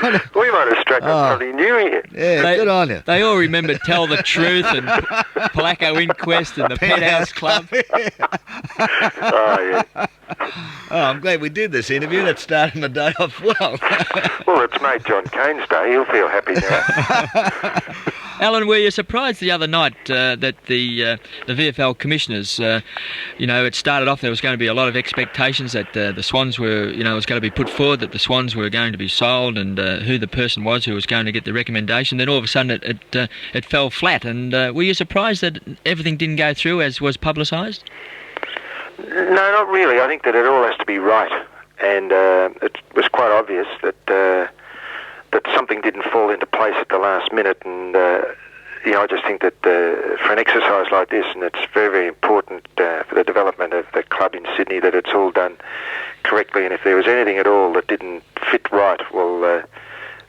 No, we might have struck up something new here. Yeah, good on you. They all remember Tell the Truth and Palacco Inquest and the Penthouse Club. Oh, yeah. Oh, I'm glad we did this interview. That's starting the day off well. Well, it's made John Cain's day. He'll feel happy now. Alan, were you surprised the other night that the VFL commissioners, it started off, there was going to be a lot of expectations that the Swans were, it was going to be put forward that the Swans were going to be sold and who the person was who was going to get the recommendation. Then all of a sudden it fell flat. And were you surprised that everything didn't go through as was publicised? No, not really. I think that it all has to be right. And it was quite obvious that something didn't fall into place at the last minute, and I just think that for an exercise like this, and it's very, very important for the development of the club in Sydney, that it's all done correctly, and if there was anything at all that didn't fit right, well,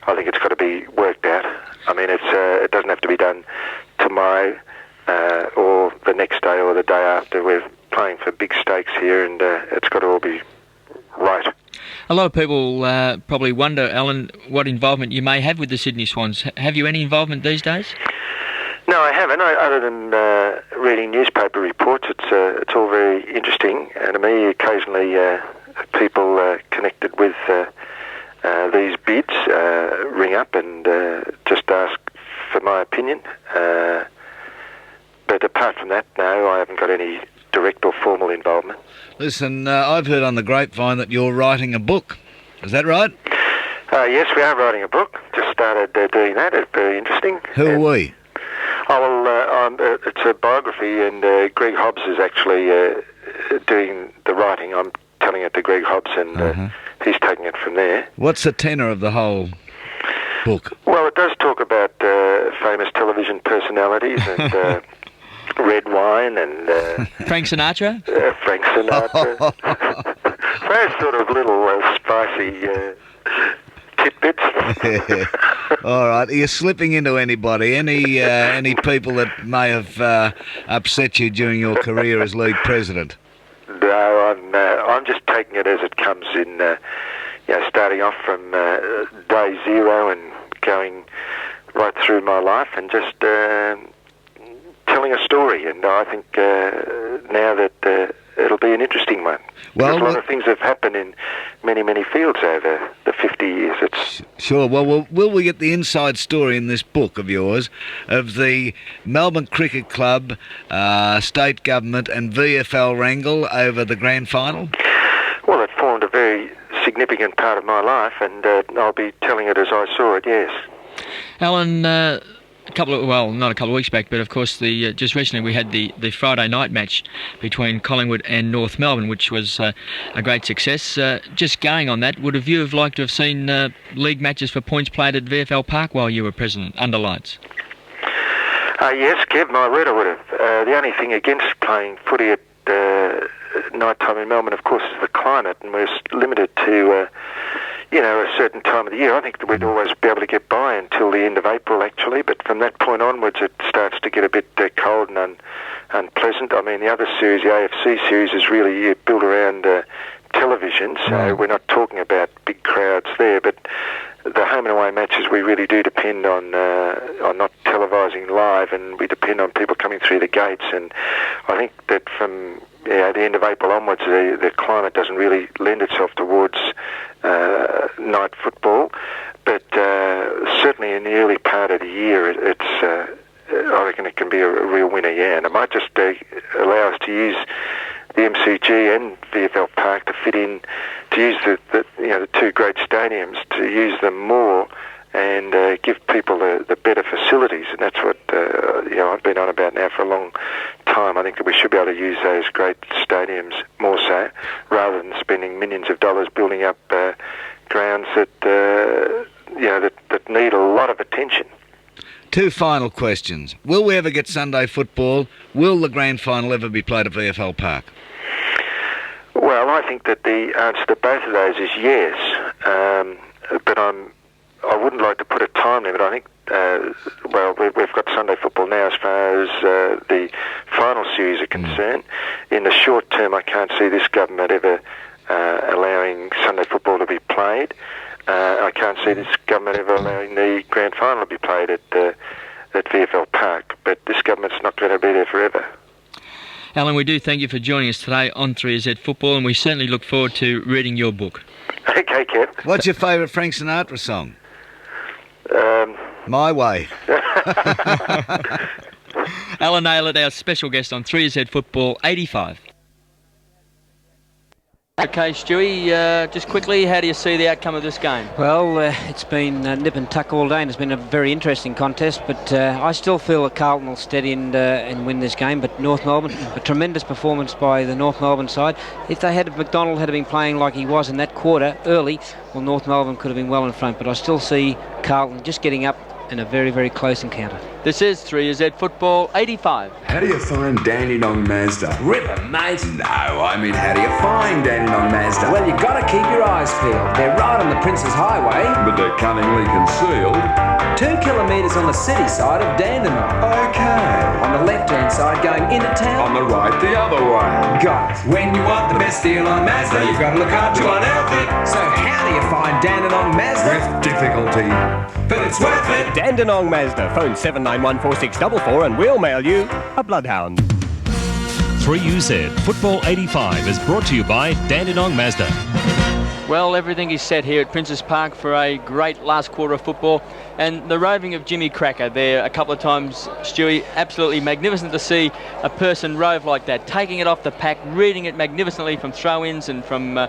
I think it's got to be worked out. I mean, it doesn't have to be done tomorrow or the next day or the day after. We're playing for big stakes here, and it's got to all be right. A lot of people probably wonder, Alan, what involvement you may have with the Sydney Swans. Have you any involvement these days? No, I haven't. Other than reading newspaper reports, it's all very interesting. And to me, occasionally people connected with these bids ring up and just ask for my opinion. But apart from that, no, I haven't got any direct or formal involvement. Listen, I've heard on the grapevine that you're writing a book. Is that right? Yes, we are writing a book. Just started doing that. It's very interesting. Who are we? Oh, well, it's a biography, and Greg Hobbs is actually doing the writing. I'm telling it to Greg Hobbs, and he's taking it from there. What's the tenor of the whole book? Well, it does talk about famous television personalities and red wine and... Frank Sinatra? Frank Sinatra. Those sort of little spicy tidbits. All right. Are you slipping into anybody? Any people that may have upset you during your career as league president? No, I'm just taking it as it comes in, starting off from day zero and going right through my life and just... telling a story, and I think now that it'll be an interesting one. Well, a lot of things have happened in many, many fields over the 50 years. Sure. Well, will we get the inside story in this book of yours of the Melbourne Cricket Club, state government and VFL wrangle over the grand final? Well, it formed a very significant part of my life, and I'll be telling it as I saw it, yes. Alan, not a couple of weeks back, but of course just recently we had the Friday night match between Collingwood and North Melbourne, which was a great success. Just going on that, would you have liked to have seen league matches for points played at VFL Park while you were president, under lights? Yes, Kev, my word, I would have. The only thing against playing footy at night time in Melbourne, of course, is the climate, and we're limited to... a certain time of the year. I think that we'd always be able to get by until the end of April, actually, but from that point onwards it starts to get a bit cold and unpleasant. I mean, the other series, the AFC series, is really built around television, so we're not talking about big crowds there, but the home and away matches, we really do depend on not televising live, and we depend on people coming through the gates, and I think that from the end of April onwards, the climate doesn't really lend itself towards night football. But certainly in the early part of the year, I reckon it can be a real winner, yeah. And it might just allow us to use the MCG and VFL Park to fit in, to use the two great stadiums, to use them more and give people the better facilities. And that's what I've been on about now for a long time. I think that we should be able to use those great stadiums more so, rather than spending millions of dollars building up grounds that need a lot of attention. Two final questions. Will we ever get Sunday football? Will the grand final ever be played at VFL Park? Well, I think that the answer to both of those is yes. But I wouldn't like to put a time limit. I think, we've got Sunday football now as far as the final series are concerned. In the short term, I can't see this government ever allowing Sunday football to be played. I can't see this government ever allowing the grand final to be played at VFL Park, but this government's not going to be there forever. Alan, we do thank you for joining us today on 3Z Football, and we certainly look forward to reading your book. Okay, Kev. What's your favourite Frank Sinatra song? My Way. Alan Naylor, our special guest on 3Z Football 85. Okay, Stewie, just quickly, how do you see the outcome of this game? Well, it's been nip and tuck all day, and it's been a very interesting contest, but I still feel that Carlton will steady and win this game. But North Melbourne, a tremendous performance by the North Melbourne side. If McDonald had been playing like he was in that quarter early, well, North Melbourne could have been well in front, but I still see Carlton just getting up in a very, very close encounter. This is 3Z Football 85. How do you find Dandenong Mazda? Rip 'em, mate. No, I mean, how do you find Dandenong Mazda? Well, you gotta keep your eyes peeled. They're right on the Prince's Highway. But they're cunningly concealed. 2 kilometres on the city side of Dandenong. Okay. On the left-hand side going into town. On the right, the other way. Got it. When you want the best deal on Mazda, you've got to look hard to one outfit. So how do you find Dandenong Mazda? With difficulty. But it's worth it. Dandenong Mazda. Phone 7914644 and we'll mail you a bloodhound. 3UZ Football 85 is brought to you by Dandenong Mazda. Well, everything is set here at Princes Park for a great last quarter of football, and the roving of Jimmy Cracker there a couple of times, Stewie, absolutely magnificent to see a person rove like that, taking it off the pack, reading it magnificently from throw-ins and from,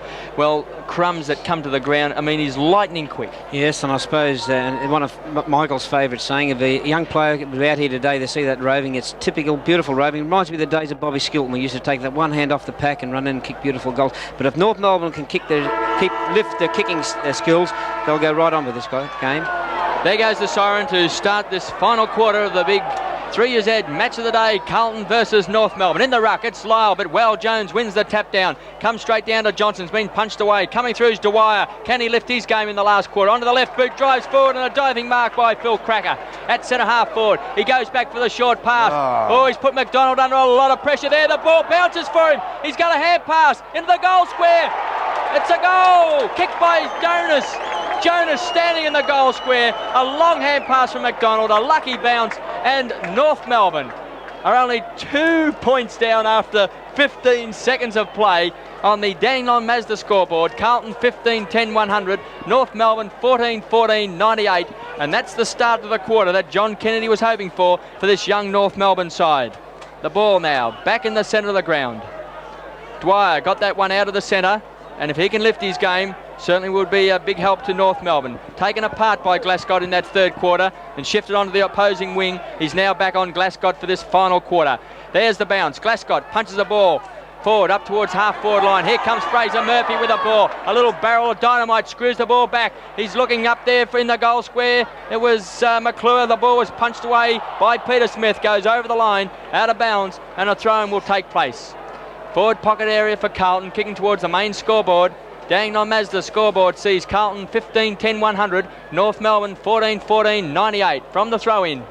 crumbs that come to the ground. I mean, he's lightning quick. Yes, and I suppose one of Michael's favourite saying, if a young player out here today, they see that roving, it's typical, beautiful roving. It reminds me of the days of Bobby Skilton. We used to take that one hand off the pack and run in and kick beautiful goals. But if North Melbourne can lift their kicking skills, they'll go right on with this game. There goes the siren to start this final quarter of the big 3Z match of the day, Carlton versus North Melbourne. In the ruck, it's Lyle, but Jones wins the tap down. Comes straight down to Johnson's been punched away. Coming through is Dwyer. Can he lift his game in the last quarter? Onto the left boot, drives forward, and a diving mark by Phil Cracker at centre half forward. He goes back for the short pass. He's put McDonald under a lot of pressure there. The ball bounces for him. He's got a hand pass into the goal square. It's a goal! Kicked by Jonas. Jonas standing in the goal square. A long hand pass from McDonald, a lucky bounce, and North Melbourne are only 2 points down after 15 seconds of play on the Dandenong Mazda scoreboard. Carlton 15-10-100, North Melbourne 14-14-98, and that's the start of the quarter that John Kennedy was hoping for this young North Melbourne side. The ball now back in the centre of the ground. Dwyer got that one out of the centre, and if he can lift his game, certainly would be a big help to North Melbourne. Taken apart by Glasgow in that third quarter and shifted onto the opposing wing. He's now back on Glasgow for this final quarter. There's the bounce. Glasgow punches the ball forward up towards half forward line. Here comes Fraser Murphy with the ball. A little barrel of dynamite screws the ball back. He's looking up there in the goal square. It was McClure. The ball was punched away by Peter Smith. Goes over the line, out of bounds, and a throw-in will take place. Forward pocket area for Carlton, kicking towards the main scoreboard. Dandenong Mazda scoreboard sees Carlton 15-10-100, North Melbourne 14-14-98 from the throw-in.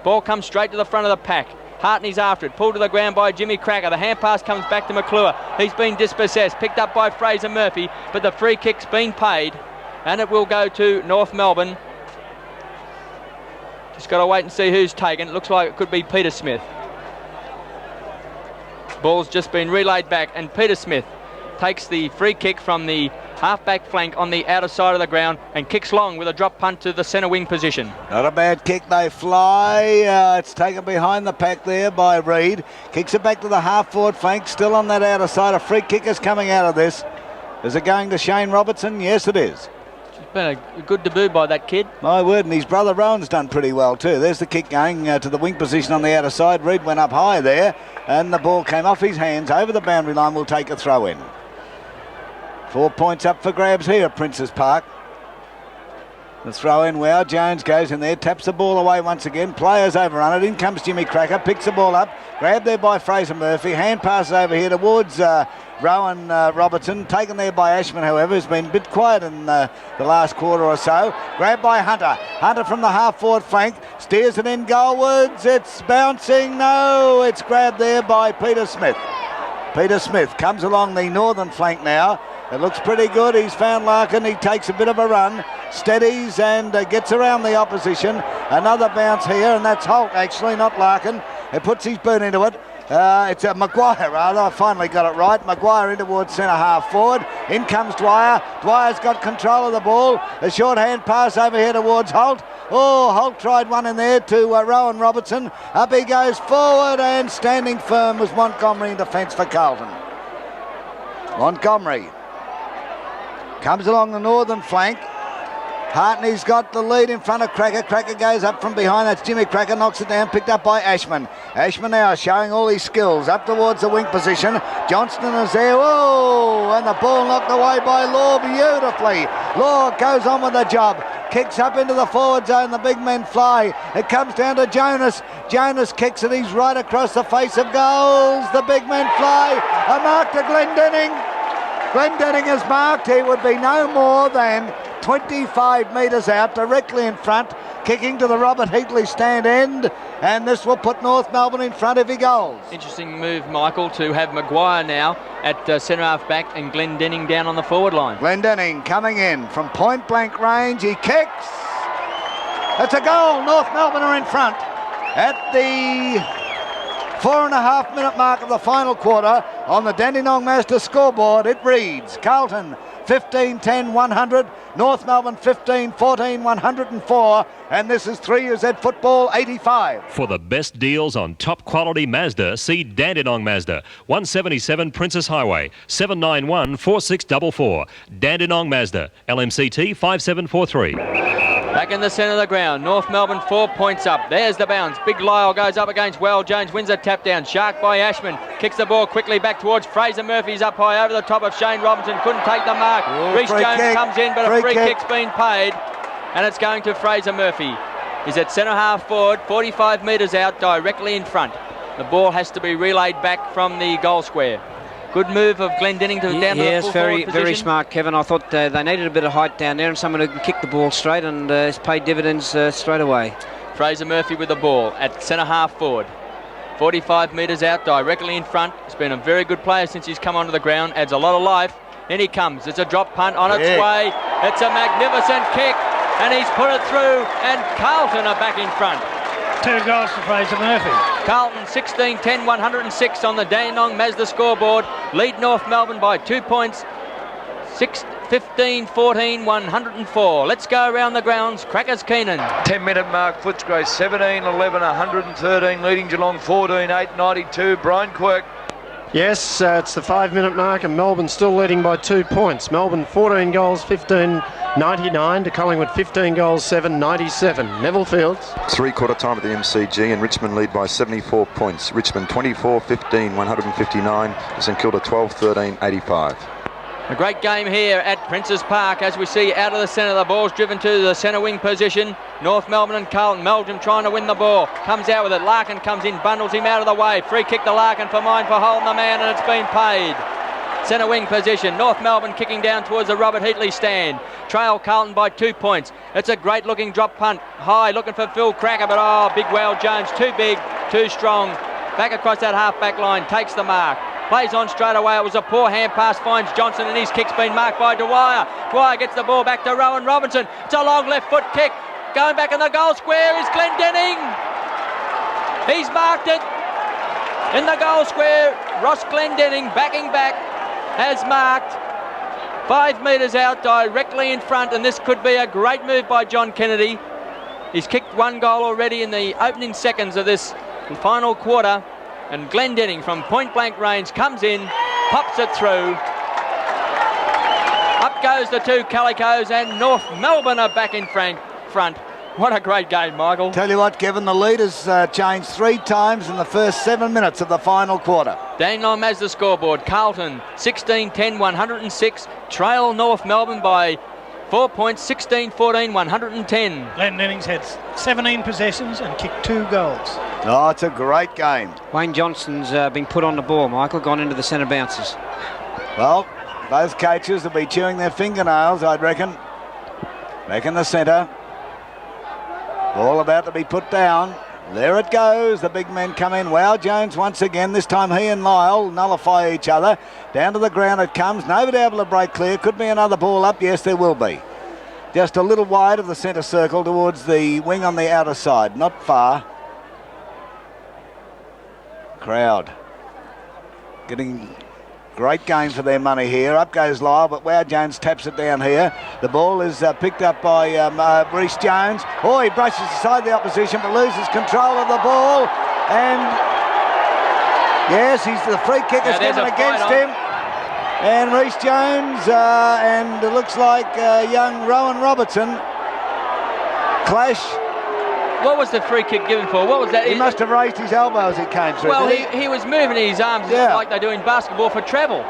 Ball comes straight to the front of the pack. Hartney's after it, pulled to the ground by Jimmy Cracker. The hand pass comes back to McClure. He's been dispossessed, picked up by Fraser Murphy, but the free kick's been paid, and it will go to North Melbourne. Just got to wait and see who's taken. It looks like it could be Peter Smith. Ball's just been relayed back, and Peter Smith takes the free kick from the half-back flank on the outer side of the ground and kicks long with a drop punt to the centre wing position. Not a bad kick, they fly. It's taken behind the pack there by Reid. Kicks it back to the half-forward flank, still on that outer side. A free kick is coming out of this. Is it going to Shane Robertson? Yes, it is. It's been a good debut by that kid. My word, and his brother Rowan's done pretty well too. There's the kick going to the wing position on the outer side. Reid went up high there, and the ball came off his hands over the boundary line. We'll take a throw in. 4 points up for grabs here at Princes Park. The throw in, wow, Jones goes in there, taps the ball away once again. Players overrun it. In comes Jimmy Cracker, picks the ball up, grabbed there by Fraser Murphy. Hand passes over here towards Rowan Robertson, taken there by Ashman, however, who's been a bit quiet in the last quarter or so. Grabbed by Hunter. Hunter from the half-forward flank, steers it in goalwards. It's bouncing, no, it's grabbed there by Peter Smith. Peter Smith comes along the northern flank now. It looks pretty good. He's found Larkin. He takes a bit of a run, steadies and gets around the opposition. Another bounce here, and that's Holt actually, not Larkin. It puts his boot into it. It's Maguire rather. I finally got it right. Maguire in towards centre half forward. In comes Dwyer. Dwyer's got control of the ball. A short hand pass over here towards Holt. Oh, Holt tried one in there to Rowan Robertson. Up he goes forward, and standing firm was Montgomery in defence for Carlton. Montgomery comes along the northern flank. Hartney's got the lead in front of Cracker. Cracker goes up from behind. That's Jimmy Cracker, knocks it down, picked up by Ashman. Ashman now showing all his skills up towards the wing position. Johnston is there. Whoa! And the ball knocked away by Law beautifully. Law goes on with the job. Kicks up into the forward zone. The big men fly. It comes down to Jonas. Jonas kicks it. He's right across the face of goals. The big men fly. A mark to Glendenning. Glendenning is marked. He would be no more than 25 metres out, directly in front, kicking to the Robert Heatley stand end, and this will put North Melbourne in front if he goes. Interesting move, Michael, to have Maguire now at centre half back and Glendenning down on the forward line. Glendenning coming in from point blank range. He kicks. It's a goal. North Melbourne are in front at the 4.5 minute mark of the final quarter. On the Dandenong Mazda scoreboard, it reads Carlton 15-10-100, North Melbourne 15-14 104, and this is 3UZ Football 85. For the best deals on top quality Mazda, see Dandenong Mazda, 177 Princess Highway, 791-4644. Dandenong Mazda, LMCT 5743. Back in the centre of the ground, North Melbourne 4 points up. There's the bounce. Big Lyle goes up against Well Jones, wins a tap down. Shark by Ashman, kicks the ball quickly back towards Fraser Murphy's up high over the top of Shane Robinson, couldn't take the mark. Reece Jones comes in, but a free kick's been paid, and it's going to Fraser Murphy. He's at centre half forward, 45 metres out, directly in front. The ball has to be relayed back from the goal square. Good move of Glendenning to down to the full forward position. Very smart, Kevin. I thought they needed a bit of height down there and someone who can kick the ball straight, and it's paid dividends straight away. Fraser Murphy with the ball at centre half forward. 45 metres out, directly in front. He's been a very good player since he's come onto the ground, adds a lot of life. In he comes. It's a drop punt on its way. It's a magnificent kick, and he's put it through, and Carlton are back in front. 2 goals for Fraser Murphy. Carlton 16-10 106 on the Dandenong Mazda scoreboard. Lead North Melbourne by 2 points. 15-14 104. Let's go around the grounds. Crackers Keenan. 10-minute mark. Footscray 17-11 113. Leading Geelong 14-8 92. Brian Quirk. Yes, it's the 5-minute mark, and Melbourne still leading by 2 points. Melbourne 14 goals, 15-99 to Collingwood 15 goals, 7-97. Neville Fields. 3/4 time at the MCG, and Richmond lead by 74 points. Richmond 24-15 159. St Kilda 12-13 85. A great game here at Princes Park, as we see out of the centre. The ball's driven to the centre wing position. North Melbourne and Carlton. Meldrum trying to win the ball. Comes out with it. Larkin comes in, bundles him out of the way. Free kick to Larkin for mine for holding the man, and it's been paid. Centre wing position. North Melbourne kicking down towards the Robert Heatley stand. Trail Carlton by 2 points. It's a great looking drop punt. High, looking for Phil Cracker, but Big Well Jones, too big, too strong. Back across that half back line, takes the mark. Plays on straight away. It was a poor hand pass, finds Johnson, and his kick's been marked by Dwyer. Dwyer gets the ball back to Rowan Robinson. It's a long left foot kick. Going back in the goal square is Glendenning. He's marked it. In the goal square, Ross Glendenning backing back has marked 5 metres out directly in front, and this could be a great move by John Kennedy. He's kicked 1 goal already in the opening seconds of this final quarter, and Glendenning from point blank range comes in, pops it through. Up goes the 2 Calicos, and North Melbourne are back in front. What a great game, Michael. Tell you what, Kevin, the lead has changed 3 times in the first 7 minutes of the final quarter. Dandenong Mazda scoreboard. Carlton 16-10, 106. Trail North Melbourne by 4 points, 16-14, 110. Glendenning's had 17 possessions and kicked 2 goals. Oh, it's a great game. Wayne Johnston's been put on the ball, Michael, gone into the centre bounces. Well, both coaches will be chewing their fingernails, I'd reckon. Back in the centre. Ball about to be put down. There it goes. The big men come in. Wow, Jones once again. This time he and Lyle nullify each other. Down to the ground it comes. Nobody able to break clear. Could be another ball up. Yes, there will be. Just a little wide of the centre circle towards the wing on the outer side. Not far. Crowd getting great game for their money here. Up goes Lyle, but Wow Jones taps it down here. The ball is picked up by Rhys Jones. Oh, he brushes aside the opposition but loses control of the ball. And yes, the free kick is given against him. And Rhys Jones and it looks like young Rowan Robertson clash. What was the free kick given for? What was that? He must have raised his elbow as he came through. Well, he was moving his arms like they do in basketball for travel.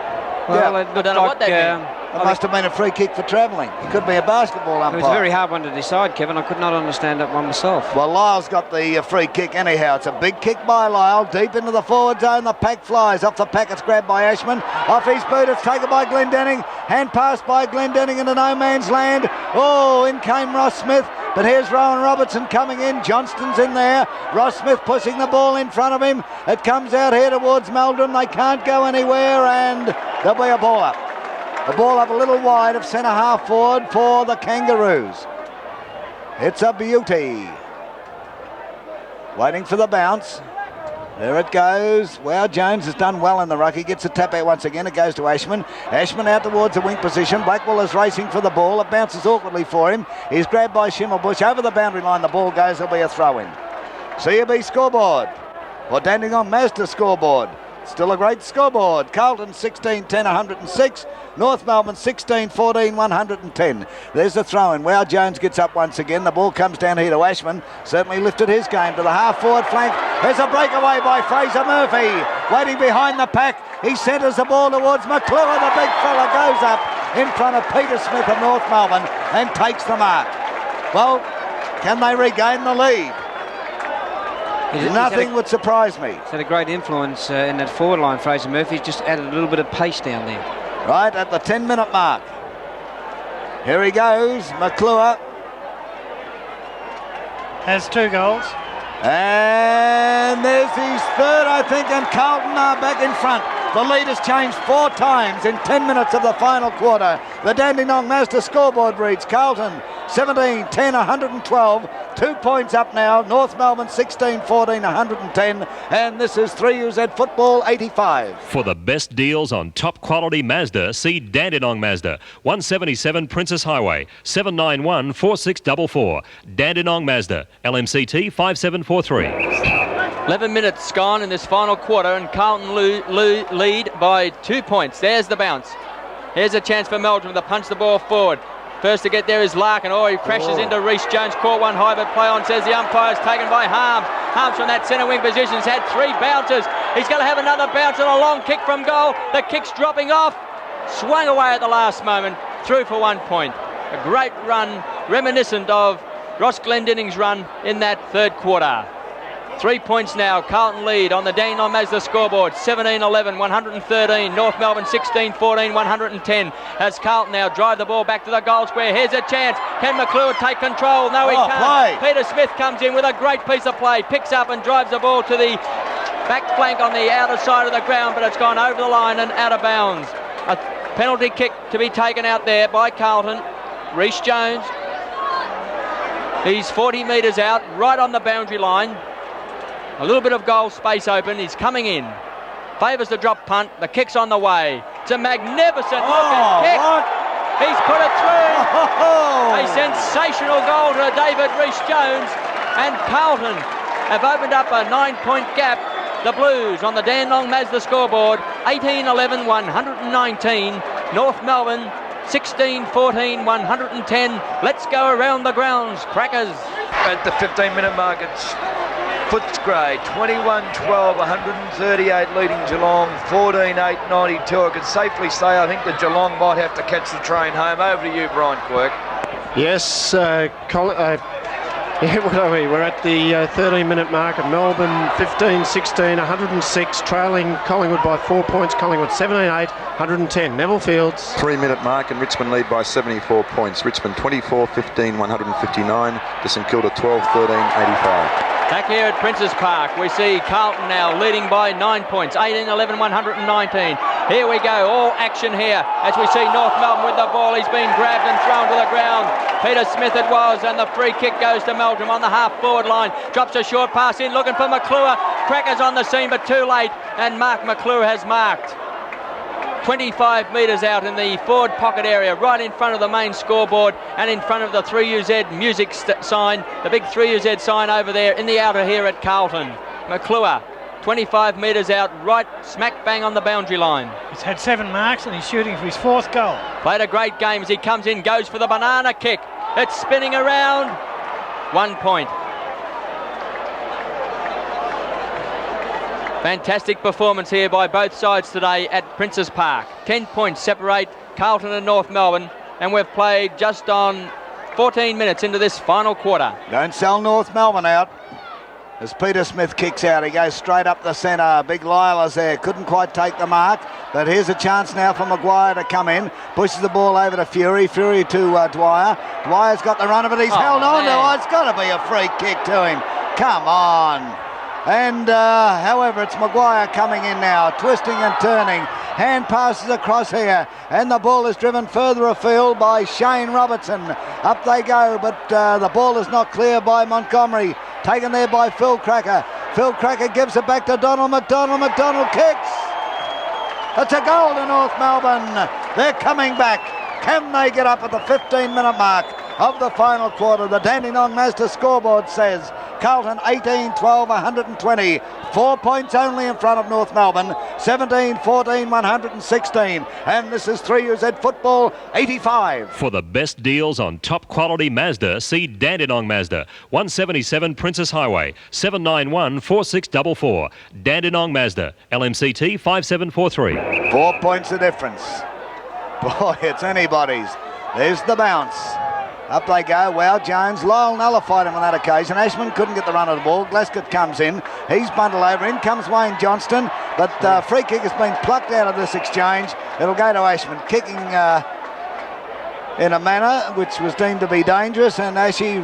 Well, I don't know what that meant. It must have been a free kick for travelling. It could be a basketball umpire. It was a very hard one to decide, Kevin. I could not understand that one myself. Well, Lyle's got the free kick anyhow. It's a big kick by Lyle. Deep into the forward zone. The pack flies. Off the pack, it's grabbed by Ashman. Off his boot, it's taken by Glendenning. Hand pass by Glendenning into no man's land. Oh, in came Ross Smith. But here's Rowan Robertson coming in. Johnston's in there. Ross Smith pushing the ball in front of him. It comes out here towards Meldrum. They can't go anywhere, and there'll be a ball up. A ball up a little wide of centre half forward for the Kangaroos. It's a beauty. Waiting for the bounce. There it goes. Wow, Jones has done well in the ruck. He gets a tap out once again. It goes to Ashman. Ashman out towards the wing position. Blackwell is racing for the ball. It bounces awkwardly for him. He's grabbed by Schimmelbusch. Over the boundary line the ball goes. There'll be a throw in. CUB scoreboard. Or Dandenong Mazda scoreboard. Still a great scoreboard. Carlton 16-10, 106. North Melbourne 16-14, 110. There's the throw-in. Wow, Jones gets up once again. The ball comes down here to Ashman. Certainly lifted his game to the half-forward flank. There's a breakaway by Fraser Murphy. Waiting behind the pack. He centres the ball towards McClure. The big fella goes up in front of Peter Smith of North Melbourne and takes the mark. Well, can they regain the lead? Nothing would surprise me. He's had a great influence in that forward line, Fraser Murphy. He's just added a little bit of pace down there. Right at the 10-minute mark. Here he goes, McClure. Has 2 goals. And there's his third, I think, and Carlton are back in front. The lead has changed 4 times in 10 minutes of the final quarter. The Dandenong Mazda scoreboard reads Carlton 17-10, 112. 2 points up now. North Melbourne 16-14, 110. And this is 3UZ Football 85. For the best deals on top quality Mazda, see Dandenong Mazda, 177 Princess Highway, 791-4644. Dandenong Mazda, LMCT 5743. 11 minutes gone in this final quarter, and Carlton lead by 2 points. There's the bounce. Here's a chance for Meldrum to punch the ball forward. First to get there is Larkin. Oh, he crashes into Rhys Jones. Caught one high, but play on, says the umpire. Is taken by Harms. Harms from that centre wing position has had 3 bounces. He's going to have another bounce and a long kick from goal. The kick's dropping off. Swung away at the last moment. Through for 1 point. A great run, reminiscent of Ross Glendenning's run in that third quarter. 3 points now. Carlton lead on the Dandenong Mazda scoreboard. 17-11, 113. North Melbourne 16-14, 110. As Carlton now drive the ball back to the goal square. Here's a chance. Can McClure take control? No, he can't. Peter Smith comes in with a great piece of play. Picks up and drives the ball to the back flank on the outer side of the ground, but it's gone over the line and out of bounds. A penalty kick to be taken out there by Carlton. Rhys Jones. He's 40 metres out, right on the boundary line. A little bit of goal space open. He's coming in. Favours the drop punt. The kick's on the way. It's a magnificent looking kick. What? He's put it through. A sensational goal to David Rees-Jones. And Carlton have opened up a 9-point gap. The Blues on the Dandenong Mazda scoreboard. 18-11, 119. North Melbourne 16-14, 110. Let's go around the grounds. Crackers. At the 15-minute mark, it's Footscray, 21-12, 138 leading Geelong, 14-8, 92. I can safely say I think that Geelong might have to catch the train home. Over to you, Brian Quirk. Yes, yeah, what are we? We're at the 13-minute mark at Melbourne, 15-16, 106, trailing Collingwood by 4 points. Collingwood 17-8, 110. Neville Fields. 3-minute mark and Richmond lead by 74 points. Richmond 24-15, 159 to St Kilda 12-13, 85. Back here at Princes Park, we see Carlton now leading by 9 points, 18-11, 119. Here we go, all action here as we see North Melbourne with the ball. He's been grabbed and thrown to the ground. Peter Smith it was, and the free kick goes to Meldrum on the half-forward line. Drops a short pass in, looking for McClure. Crackers on the scene, but too late, and Mark McClure has marked. 25 metres out in the forward pocket area, right in front of the main scoreboard and in front of the 3UZ music sign, the big 3UZ sign over there in the outer here at Carlton. McClure, 25 metres out, right smack bang on the boundary line. He's had 7 marks and he's shooting for his 4th goal. Played a great game as he comes in, goes for the banana kick. It's spinning around. 1 point. Fantastic performance here by both sides today at Princes Park. 10 points separate Carlton and North Melbourne, and we've played just on 14 minutes into this final quarter. Don't sell North Melbourne out. As Peter Smith kicks out, he goes straight up the centre. Big Lila's there, couldn't quite take the mark, but here's a chance now for Maguire to come in. Pushes the ball over to Fury, Fury to Dwyer. Dwyer's got the run of it, he's held on to it. It's got to be a free kick to him. Come on. And however, it's Maguire coming in now, twisting and turning. Hand passes across here, and the ball is driven further afield by Shane Robertson. Up they go, but the ball is not clear by Montgomery. Taken there by Phil Cracker. Phil Cracker gives it back to Donald McDonald. McDonald kicks. It's a goal to North Melbourne. They're coming back. Can they get up at the 15-minute mark of the final quarter? The Dandenong Mazda scoreboard says Carlton 18-12, 120. 4 points only in front of North Melbourne. 17-14, 116. And this is 3UZ Football 85. For the best deals on top quality Mazda, see Dandenong Mazda, 177 Princess Highway, 791-4644. Dandenong Mazda, LMCT 5743. 4 points the difference. Boy, it's anybody's. There's the bounce. Up they go. Wow, Jones. Lyle nullified him on that occasion. Ashman couldn't get the run of the ball. Glaskett comes in. He's bundled over. In comes Wayne Johnston. But free kick has been plucked out of this exchange. It'll go to Ashman. Kicking in a manner which was deemed to be dangerous. And Ashy,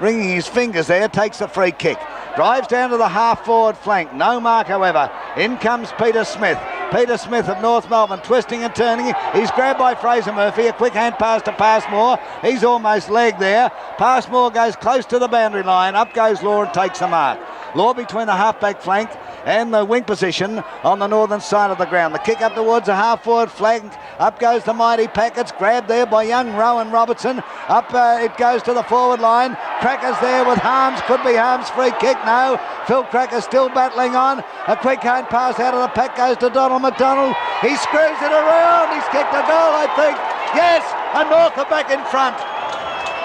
wringing his fingers there, takes the free kick. Drives down to the half-forward flank. No mark, however. In comes Peter Smith. Peter Smith of North Melbourne, twisting and turning. He's grabbed by Fraser Murphy. A quick hand pass to Passmore. He's almost legged there. Passmore goes close to the boundary line. Up goes Law and takes the mark. Law between the half-back flank and the wing position on the northern side of the ground. The kick up towards the half-forward flank. Up goes the mighty Packets, grabbed there by young Rowan Robertson. Up it goes to the forward line. Cracker's there with Harms. Could be Harms' free kick. No. Phil Cracker still battling on. A quick hand pass out of the pack goes to Donald McDonald. He screws it around. He's kicked a goal, I think. Yes, and North are back in front.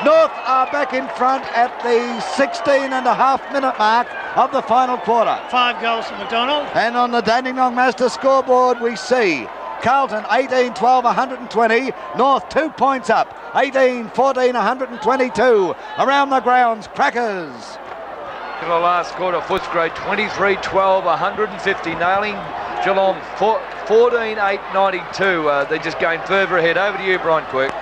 North are back in front at the 16.5-minute mark of the final quarter. 5 goals for McDonald. And on the Dandenong Mazda scoreboard, we see Carlton 18-12, 120. North 2 points up, 18-14, 122. Around the grounds, Crackers. To the last quarter, Footscray 23-12, 150, nailing Geelong 14-8, 92. They're just going further ahead. Over to you, Brian Quirk.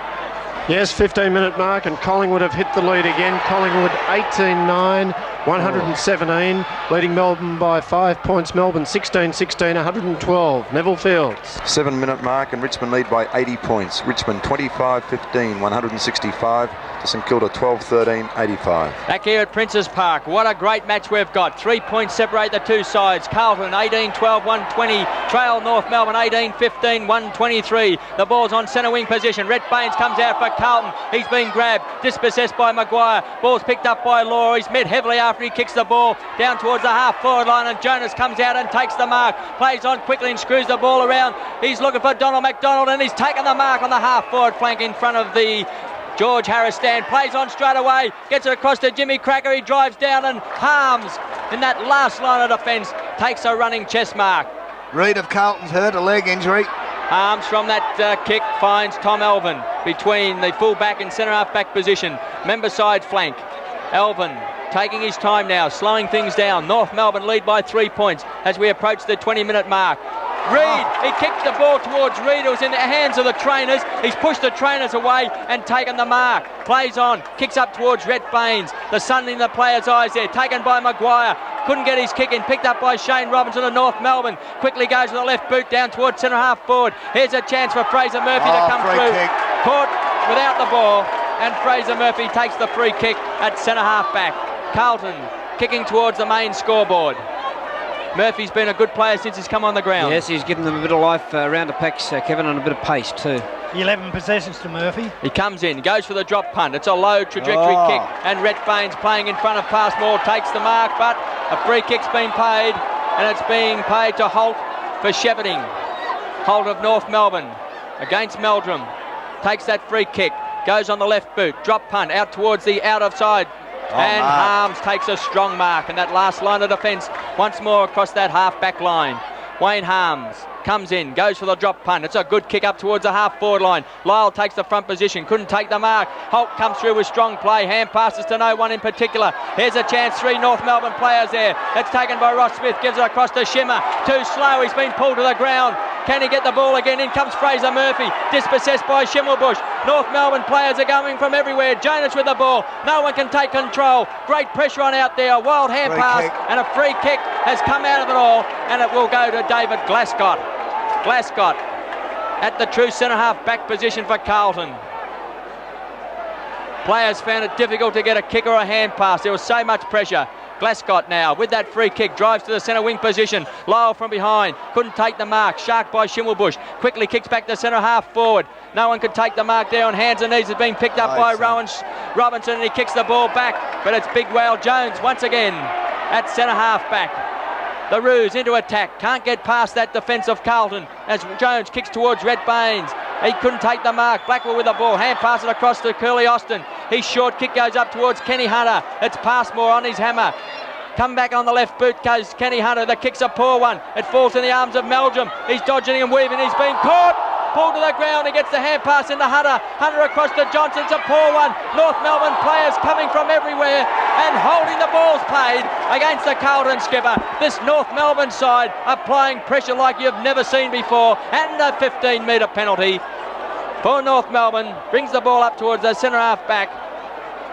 Yes, 15-minute mark, and Collingwood have hit the lead again. Collingwood 18-9, 117, leading Melbourne by 5 points. Melbourne 16-16, 112. Neville Fields. 7 minute mark and Richmond lead by 80 points. Richmond 25-15, 165 to St Kilda 12-13, 85. Back here at Princes Park, what a great match we've got. 3 points separate the two sides. Carlton 18-12, 120. Trail North Melbourne 18-15, 123. The ball's on centre wing position. Rhett Baines comes out for Carlton. He's been grabbed, dispossessed by Maguire. Ball's picked up by Law. He's met heavily after he kicks the ball down towards the half-forward line, and Jonas comes out and takes the mark. Plays on quickly and screws the ball around. He's looking for Donald McDonald, and he's taken the mark on the half-forward flank in front of the George Harris stand. Plays on straight away, gets it across to Jimmy Cracker. He drives down and harms in that last line of defence. Takes a running chest mark. Reid of Carlton's hurt, a leg injury. Harms from that kick finds Tom Elvin between the full-back and centre-half-back position. Member side flank. Elvin taking his time now, slowing things down. North Melbourne lead by 3 points as we approach the 20-minute mark. Reid, he kicked the ball towards Reid. It was in the hands of the trainers. He's pushed the trainers away and taken the mark. Plays on, kicks up towards Rhett Baines. The sun in the player's eyes there, taken by Maguire. Couldn't get his kick in, picked up by Shane Robinson of North Melbourne. Quickly goes with the left boot down towards centre half forward. Here's a chance for Fraser Murphy to come through. Kick. Caught without the ball, and Fraser Murphy takes the free kick at centre half back. Carlton kicking towards the main scoreboard. Murphy's been a good player since he's come on the ground. Yes, he's given them a bit of life around the packs, Kevin, and a bit of pace too. 11 possessions to Murphy. He comes in, goes for the drop punt. It's a low trajectory kick, and Rhett Baines playing in front of Passmore takes the mark, but a free kick's been paid, and it's being paid to Holt for shepherding. Holt of North Melbourne against Meldrum. Takes that free kick, goes on the left boot, drop punt out towards the out of side. And Harms takes a strong mark, and that last line of defence once more across that half-back line. Wayne Harms comes in, goes for the drop punt. It's a good kick up towards the half-forward line. Lyle takes the front position, couldn't take the mark. Holt comes through with strong play, hand passes to no one in particular. Here's a chance, 3 North Melbourne players there. It's taken by Ross Smith, gives it across to Shimmer. Too slow, he's been pulled to the ground. Can he get the ball again? In comes Fraser Murphy, dispossessed by Schimmelbusch. North Melbourne players are coming from everywhere. Jonas with the ball, no one can take control. Great pressure on out there, a wild hand pass, and a free kick has come out of it all, and it will go to David Glascott. Glascott at the true centre-half back position for Carlton. Players found it difficult to get a kick or a hand pass. There was so much pressure. Glascott now with that free kick drives to the centre wing position. Lyle from behind, couldn't take the mark. Shark by Schimmelbusch, quickly kicks back to centre half forward. No one could take the mark there on hands and knees. It's been picked up by Robinson, and he kicks the ball back, but it's Big Whale Jones once again at centre half back. The Roos into attack, can't get past that defence of Carlton as Jones kicks towards Rhett Baines. He couldn't take the mark. Blackwell with the ball, hand pass it across to Curly Austin. His short kick goes up towards Kenny Hunter. It's Passmore on his hammer. Come back on the left boot goes Kenny Hunter. The kick's a poor one. It falls in the arms of Meldrum. He's dodging and weaving. He's been caught. Pulled to the ground. He gets the hand pass into Hunter. Hunter across to Johnson. It's a poor one. North Melbourne players coming from everywhere and holding the balls played against the Carlton skipper. This North Melbourne side applying pressure like you've never seen before, and a 15-metre penalty for North Melbourne. Brings the ball up towards the centre half back,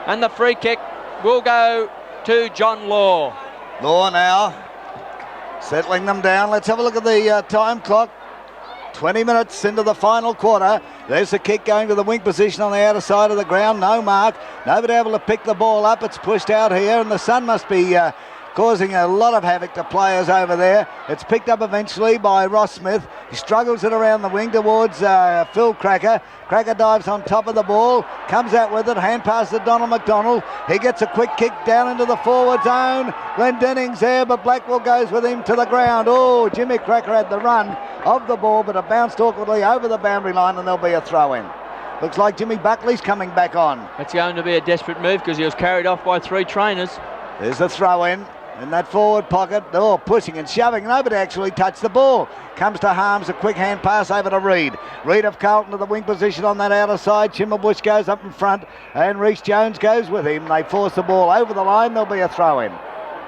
and the free kick will go to John Law. Law now settling them down. Let's have a look at the time clock. 20 minutes into the final quarter. There's the kick going to the wing position on the outer side of the ground. No mark. Nobody able to pick the ball up. It's pushed out here, and the sun must be causing a lot of havoc to players over there. It's picked up eventually by Ross Smith. He struggles it around the wing towards Phil Cracker. Cracker dives on top of the ball, comes out with it, hand pass to Donald McDonald. He gets a quick kick down into the forward zone. Glenn Dennings there, but Blackwell goes with him to the ground. Oh, Jimmy Cracker had the run of the ball, but it bounced awkwardly over the boundary line, and there'll be a throw-in. Looks like Jimmy Buckley's coming back on. It's going to be a desperate move because he was carried off by 3 trainers. There's the throw-in. In that forward pocket, oh, pushing and shoving. Nobody actually touched the ball. Comes to Harms, a quick hand pass over to Reid. Reid of Carlton to the wing position on that outer side. Schimmelbusch goes up in front, and Rhys Jones goes with him. They force the ball over the line. There'll be a throw-in.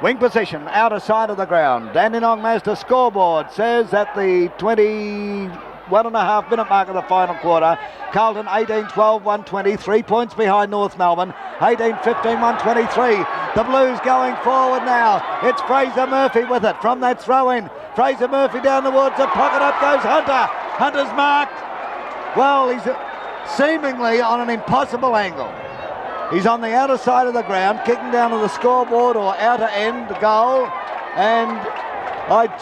Wing position, outer side of the ground. Dandenong Mazda scoreboard says that the 21 1.5 minute mark of the final quarter. Carlton 18-12, 120, 3 points behind North Melbourne. 18-15, 123. The Blues going forward now. It's Fraser Murphy with it from that throw-in. Fraser Murphy down towards the pocket. Up goes Hunter. Hunter's marked. Well, he's seemingly on an impossible angle. He's on the outer side of the ground, kicking down to the scoreboard or outer end goal. And,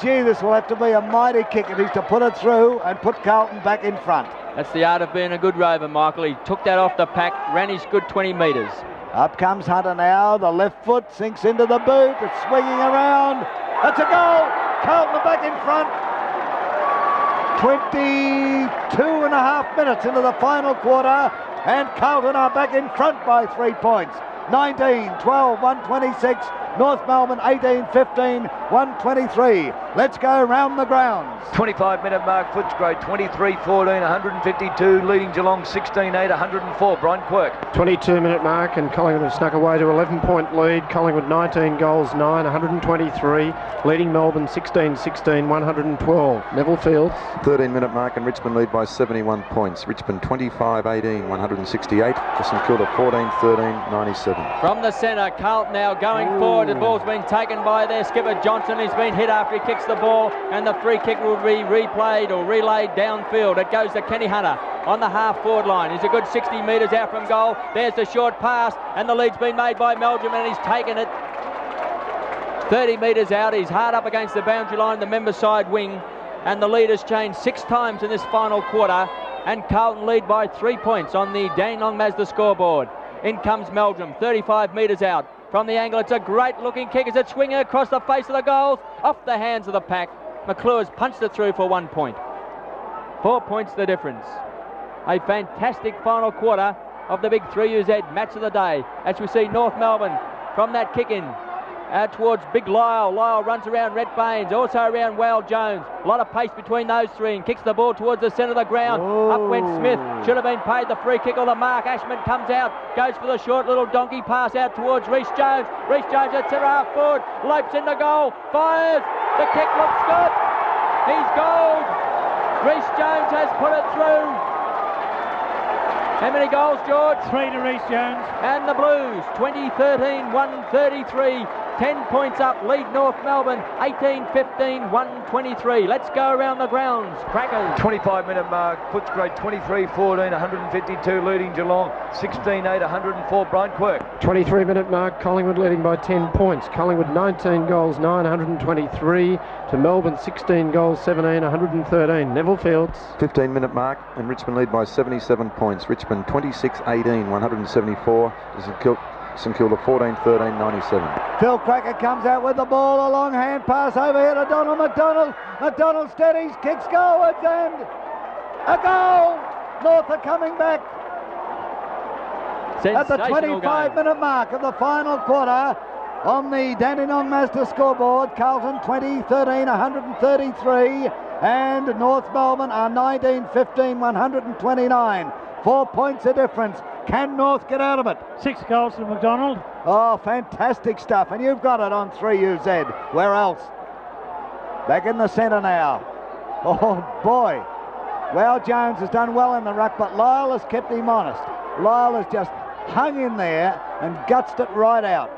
gee, this will have to be a mighty kick if he's to put it through and put Carlton back in front. That's the art of being a good rover, Michael. He took that off the pack, ran his good 20 metres. Up comes Hunter now. The left foot sinks into the boot. It's swinging around. That's a goal. Carlton back in front. 22.5 minutes into the final quarter, and Carlton are back in front by 3 points. 19-12, 126. North Melbourne 18-15, 123. Let's go round the grounds. 25-minute mark, Footscray 23-14, 152, leading Geelong 16-8, 104. Brian Quirk. 22-minute mark, and Collingwood have snuck away to 11-point lead. Collingwood 19 goals, 9, 123, leading Melbourne 16-16, 112. Neville Fields. 13-minute mark, and Richmond lead by 71 points. Richmond 25-18, 168. To St Kilda 14-13, 97. From the centre, Carlton now going forward. The ball's been taken by their skipper Johnson. He's been hit after he kicks the ball, and the free kick will be replayed or relayed downfield. It goes to Kenny Hunter on the half-forward line. He's a good 60 metres out from goal. There's the short pass, and the lead's been made by Meldrum, and he's taken it 30 metres out. He's hard up against the boundary line, the member side wing, and the lead has changed 6 times in this final quarter, and Carlton lead by 3 points on the Dandenong Mazda scoreboard. In comes Meldrum, 35 metres out. From the angle, it's a great-looking kick as it's swinging across the face of the goals, off the hands of the pack. McClure's punched it through for 1 point. 4 points the difference. A fantastic final quarter of the big 3UZ match of the day, as we see North Melbourne from that kick-in out towards Big Lyle. Lyle runs around Rhett Baines, also around Wale Jones. A lot of pace between those three, and kicks the ball towards the centre of the ground. Up went Smith. Should have been paid the free kick or the mark. Ashman comes out, goes for the short little donkey pass out towards Reece Jones. Reece Jones at centre half forward, lopes into goal, fires. The kick looks good. He's gold. Reece Jones has put it through. How many goals, George? 3 to Reece Jones. And the Blues, 20-13, 133. 10 points up, lead North Melbourne, 18-15, 123. Let's go around the grounds. Crackers. 25-minute mark, Footscray 23-14, 152, leading Geelong 16-8, 104. Brian Quirk. 23-minute mark, Collingwood leading by 10 points. Collingwood 19 goals, 9, 123, to Melbourne 16 goals, 17, 113. Neville Fields. 15-minute mark, and Richmond lead by 77 points. Richmond 26-18, 174. St Kilda 14-13, 97. Phil Cracker comes out with the ball, a long hand pass over here to Donald McDonald. McDonald steadies, kicks goalwards, and a goal! North are coming back at the 25-minute mark of the final quarter on the Dandenong Mazda scoreboard. Carlton 20-13, 133, and North Melbourne are 19-15, 129. 4 points of difference. Can North get out of it? 6 goals to McDonald. Oh, fantastic stuff. And you've got it on 3UZ. Where else? Back in the centre now. Oh, boy. Well, Jones has done well in the ruck, but Lyle has kept him honest. Lyle has just hung in there and gutsed it right out.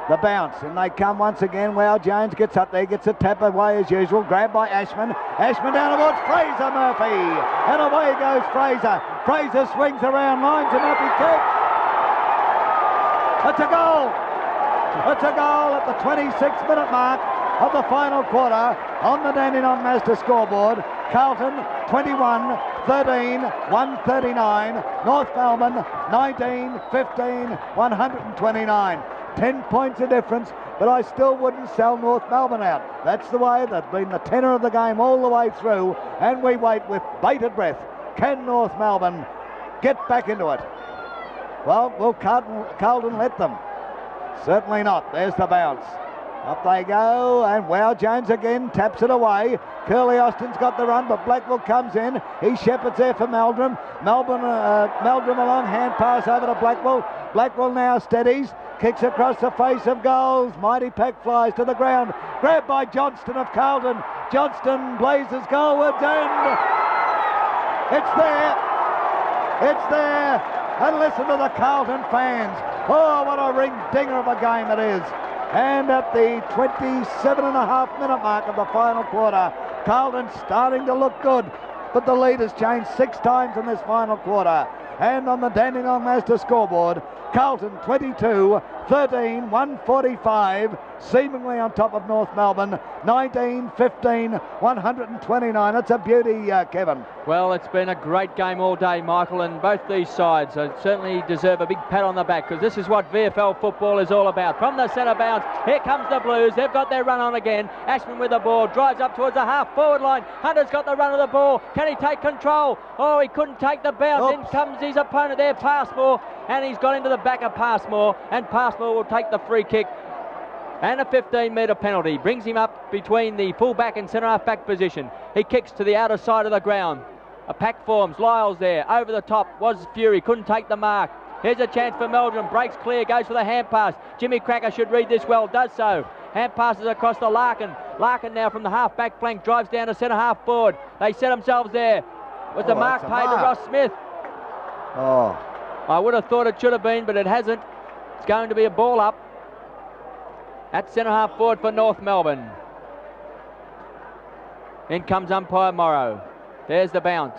The bounce, and they come once again. Well, Jones gets up there, gets a tap away as usual. Grabbed by Ashman. Ashman down towards Fraser Murphy. And away goes Fraser. Fraser swings around, lines him up, he kicks. It's a goal. It's a goal at the 26-minute mark of the final quarter on the Dandenong Mazda scoreboard. Carlton 21-13, 139. North Melbourne 19-15, 129. 10 points of difference, but I still wouldn't sell North Melbourne out. That's the way. They've been the tenor of the game all the way through, and we wait with bated breath. Can North Melbourne get back into it? Well, will Carlton let them? Certainly not. There's the bounce. Up they go, and Wow Jones again taps it away. Curly Austin's got the run, but Blackwell comes in. He shepherds there for Meldrum. Meldrum a long hand pass over to Blackwell. Blackwell now steadies. Kicks across the face of goals. Mighty pack flies to the ground. Grabbed by Johnston of Carlton. Johnston blazes goalwards, and It's there. It's there. And listen to the Carlton fans. Oh, what a ring-dinger of a game it is. And at the 27.5-minute mark of the final quarter, Carlton's starting to look good. But the lead has changed 6 times in this final quarter. And on the Dandenong Mazda scoreboard, Carlton 22, 13, 145, seemingly on top of North Melbourne, 19, 15, 129. It's a beauty, Kevin. Well, it's been a great game all day, Michael, and both these sides certainly deserve a big pat on the back, because this is what VFL football is all about. From the centre bounce, here comes the Blues. They've got their run on again. Ashman with the ball, drives up towards the half-forward line. Hunter's got the run of the ball. Can he take control? Oh, he couldn't take the bounce. In comes his opponent there, Passmore, and he's got into the back of Passmore, and Passmore will take the free kick. And a 15-metre penalty brings him up between the full-back and centre-half-back position. He kicks to the outer side of the ground. A pack forms. Lyle's there. Over the top was Fury. Couldn't take the mark. Here's a chance for Melbourne. Breaks clear. Goes for the hand pass. Jimmy Cracker should read this well. Does so. Hand passes across to Larkin. Larkin now from the half-back flank. Drives down to centre-half forward. They set themselves there. Was the mark paid to Ross Smith? Oh. I would have thought it should have been, but it hasn't. It's going to be a ball up at centre-half forward for North Melbourne. In comes umpire Morrow. There's the bounce.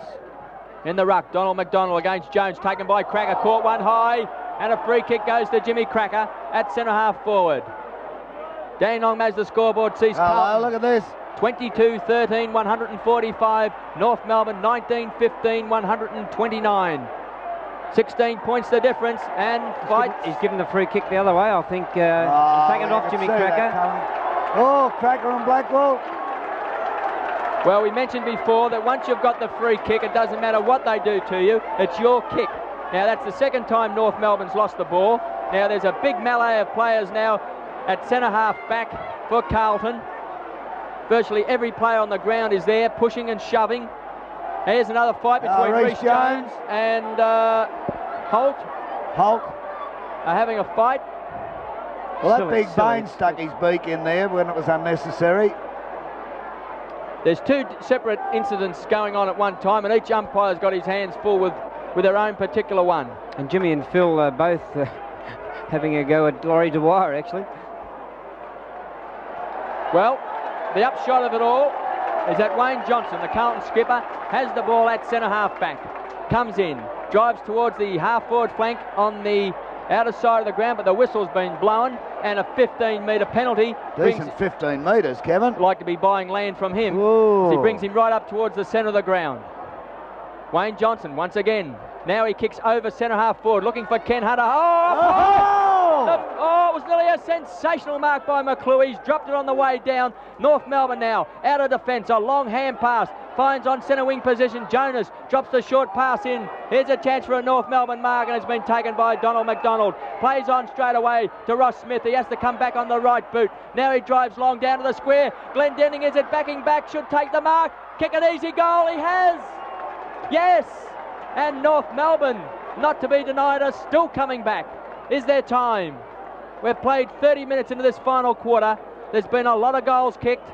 In the ruck, Donald McDonald against Jones, taken by Cracker, caught one high, and a free kick goes to Jimmy Cracker at centre-half forward. Dandenong Mazda scoreboard sees Carlton. Look at this. 22-13, 145. North Melbourne 19-15, 129. 16 points the difference, and fight. He's given the free kick the other way, I think. Taking it off Jimmy Cracker. Oh, Cracker and Blackwell. Well, we mentioned before that once you've got the free kick, it doesn't matter what they do to you, it's your kick. Now, that's the second time North Melbourne's lost the ball. Now, there's a big melee of players now at centre-half back for Carlton. Virtually every player on the ground is there, pushing and shoving. Here's another fight between Rhys Jones and Holt. Holt are having a fight. Well, that big Bain stuck his beak in there when it was unnecessary. There's 2 separate incidents going on at one time, and each umpire's got his hands full with their own particular one. And Jimmy and Phil both having a go at Laurie Dwyer, actually. Well, the upshot of it all is that Wayne Johnson, the Carlton skipper, has the ball at centre-half back. Comes in, drives towards the half-forward flank on the outer side of the ground, but the whistle's been blown, and a 15-metre penalty. Decent 15 metres, Kevin. Like to be buying land from him. As he brings him right up towards the centre of the ground. Wayne Johnson, once again. Now he kicks over centre-half forward, looking for Ken Hunter. Oh, it was nearly a sensational mark by McClue. He's dropped it on the way down. North Melbourne now out of defence. A long hand pass. Finds on centre wing position. Jonas drops the short pass in. Here's a chance for a North Melbourne mark, and it's been taken by Donald McDonald. Plays on straight away to Ross Smith. He has to come back on the right boot. Now he drives long down to the square. Glendenning is it backing back. Should take the mark. Kick an easy goal. He has. Yes. And North Melbourne, not to be denied, are still coming back. Is their time. We've played 30 minutes into this final quarter. There's been a lot of goals kicked.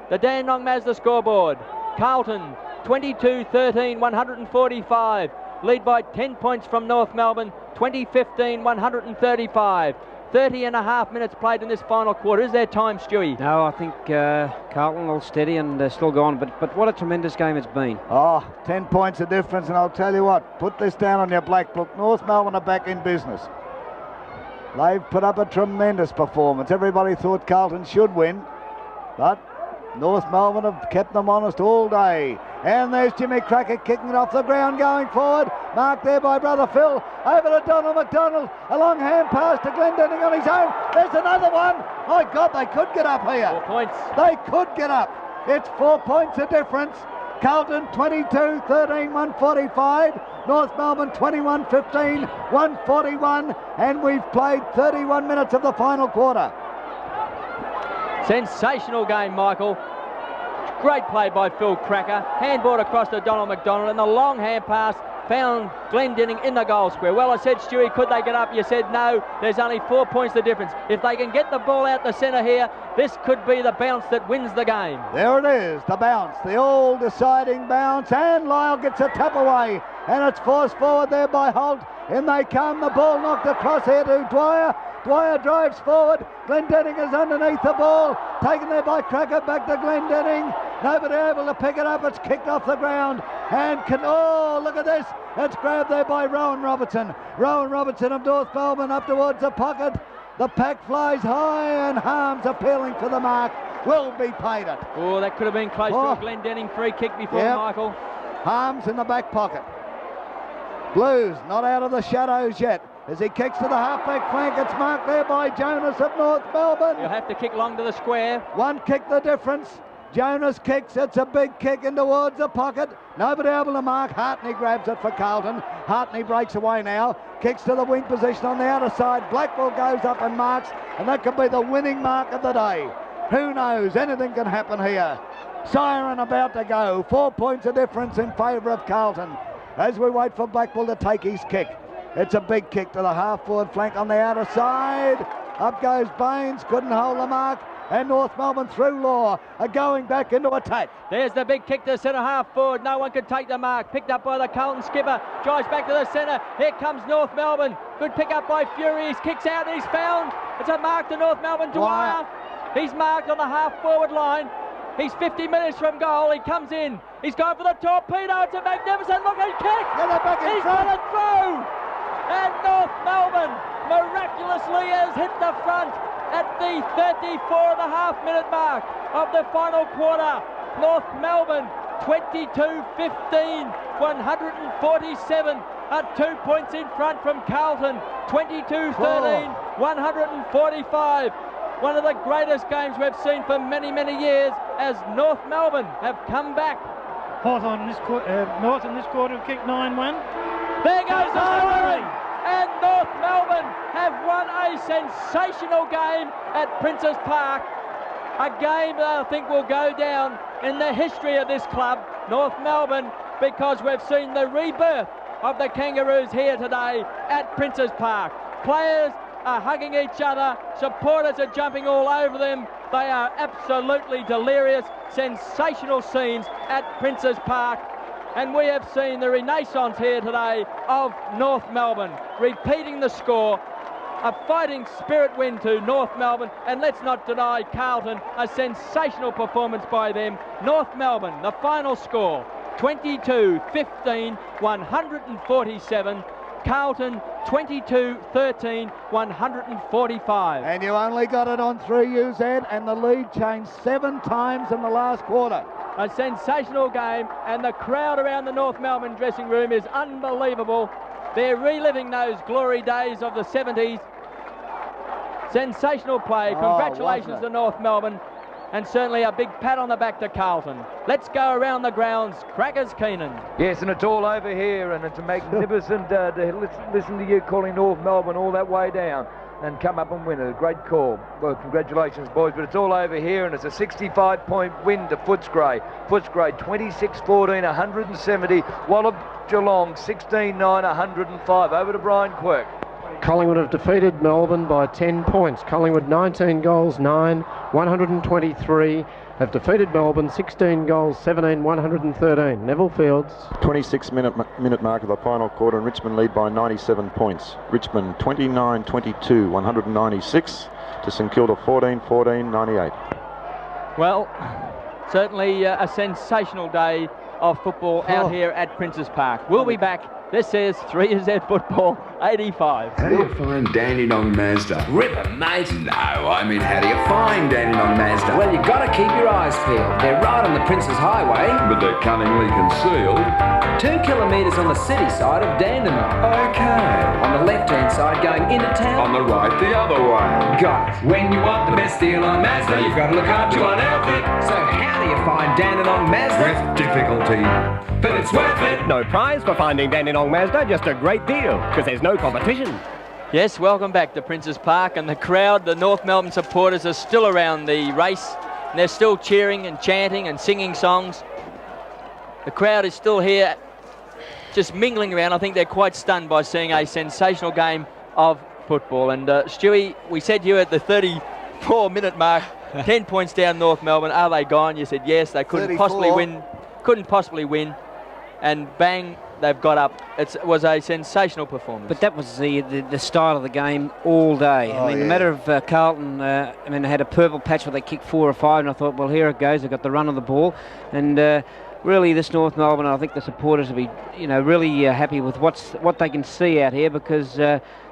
The Dandenong Mazda scoreboard. Carlton 22-13, 145. Lead by 10 points from North Melbourne, 20-15, 135. 30.5 minutes played in this final quarter. Is there time, Stewie? No, I think Carlton will steady and still go on, but what a tremendous game it's been. Oh, 10 points of difference, and I'll tell you what, put this down on your black book. North Melbourne are back in business. They've put up a tremendous performance. Everybody thought Carlton should win, but North Melbourne have kept them honest all day. And there's Jimmy Cracker kicking it off the ground going forward. Marked there by brother Phil. Over to Donald McDonald. A long hand pass to Glendenning on his own. There's another one. My God, they could get up here. 4 points. They could get up. It's 4 points of difference. Carlton 22-13, 145. North Melbourne 21-15, 141. And we've played 31 minutes of the final quarter. Sensational game, Michael. Great play by Phil Cracker. Handball across to Donald McDonald, and the long hand pass found Glendinning in the goal square. Well, I said, Stewie, could they get up? You said no. There's only 4 points the difference. If they can get the ball out the centre here, this could be the bounce that wins the game. There it is, the bounce, the all-deciding bounce, and Lyle gets a tap away, and it's forced forward there by Holt. In they come, the ball knocked across here to Dwyer. Dwyer drives forward. Glendinning is underneath the ball. Taken there by Cracker, back to Glendinning. Nobody able to pick it up. It's kicked off the ground. And look at this. It's grabbed there by Rowan Robertson. Rowan Robertson of North Melbourne up towards the pocket. The pack flies high and Harms appealing for the mark. Will be paid it. Oh, that could have been close to a Glendinning free kick before, Michael. Harms in the back pocket. Blues not out of the shadows yet. As he kicks to the half-back flank, it's marked there by Jonas of North Melbourne. You'll have to kick long to the square. One kick the difference. Jonas kicks, it's a big kick in towards the pocket. Nobody able to mark. Hartney grabs it for Carlton. Hartney breaks away now. Kicks to the wing position on the outer side. Blackwell goes up and marks, and that could be the winning mark of the day. Who knows? Anything can happen here. Siren about to go. 4 points of difference in favour of Carlton as we wait for Blackwell to take his kick. It's a big kick to the half-forward flank on the outer side. Up goes Baines, couldn't hold the mark. And North Melbourne through Law are going back into attack. There's the big kick to centre half forward. No one can take the mark. Picked up by the Carlton skipper. Drives back to the centre. Here comes North Melbourne. Good pick up by Fury. He kicks out and he's found. It's a mark to North Melbourne. Dwyer. He's marked on the half-forward line. He's 50 metres from goal. He comes in. He's going for the torpedo. It's a magnificent looking kick. He's got it through. And North Melbourne miraculously has hit the front at the 34.5-minute mark of the final quarter. North Melbourne 22-15, 147 are 2 points in front from Carlton. 22-13, 145. One of the greatest games we've seen for many, many years as North Melbourne have come back. North in this quarter have kicked 9-1. There goes the scoring, and North Melbourne have won a sensational game at Princes Park. A game that I think will go down in the history of this club, North Melbourne, because we've seen the rebirth of the Kangaroos here today at Princes Park. Players are hugging each other, supporters are jumping all over them. They are absolutely delirious, sensational scenes at Princes Park. And we have seen the renaissance here today of North Melbourne, repeating the score. A fighting spirit win to North Melbourne, and let's not deny Carlton, a sensational performance by them. North Melbourne, the final score, 22-15, 147. Carlton 22-13, 145. And you only got it on 3 Ed, and the lead changed 7 times in the last quarter. A sensational game, and the crowd around the North Melbourne dressing room is unbelievable. They're reliving those glory days of the 70s. Sensational play. Congratulations to North Melbourne, and certainly a big pat on the back to Carlton. Let's go around the grounds. Crackers Keenan. Yes, and it's all over here, and it's a magnificent to listen to you calling North Melbourne all that way down and come up and win it. A great call. Well, congratulations, boys, but it's all over here, and it's a 65-point win to Footscray. Footscray 26-14, 170. Wallop Geelong 16-9, 105. Over to Brian Quirk. Collingwood have defeated Melbourne by 10 points. Collingwood 19 goals, 9, 123. Have defeated Melbourne 16 goals, 17, 113. Neville Fields. 26-minute mark of the final quarter, and Richmond lead by 97 points. Richmond 29-22, 196 to St Kilda 14-14, 98. Well, certainly a sensational day of football out here at Princes Park. We'll be back. This is 3Z Football 85. How do you find Dandenong Mazda? Rip 'em, mate. No, I mean, how do you find Dandenong Mazda? Well, you gotta keep your eyes peeled. They're right on the Princes Highway. But they're cunningly concealed. 2 kilometres on the city side of Dandenong. Okay. On the left-hand side going into town. On the right, the other way. Got it. When you want the best deal on Mazda, you've got to look after one outfit. So how do you find Dandenong Mazda? With difficulty. But it's worth it. No prize for finding Dandenong Mazda, just a great deal, because there's no competition. Yes, welcome back to Princes Park, and the crowd, the North Melbourne supporters, are still around the race, and they're still cheering and chanting and singing songs. The crowd is still here just mingling around. I think they're quite stunned by seeing a sensational game of football. And Stewie, we said you at the 34-minute mark, 10 points down North Melbourne. Are they gone? You said yes, they couldn't 34. possibly win. Couldn't possibly win. And bang, they've got up. It was a sensational performance. But that was the style of the game all day. I mean, the matter of Carlton, they had a purple patch where they kicked 4 or 5, and I thought, well, here it goes. They've got the run of the ball. And really, this North Melbourne, I think the supporters will be, really happy with what they can see out here, because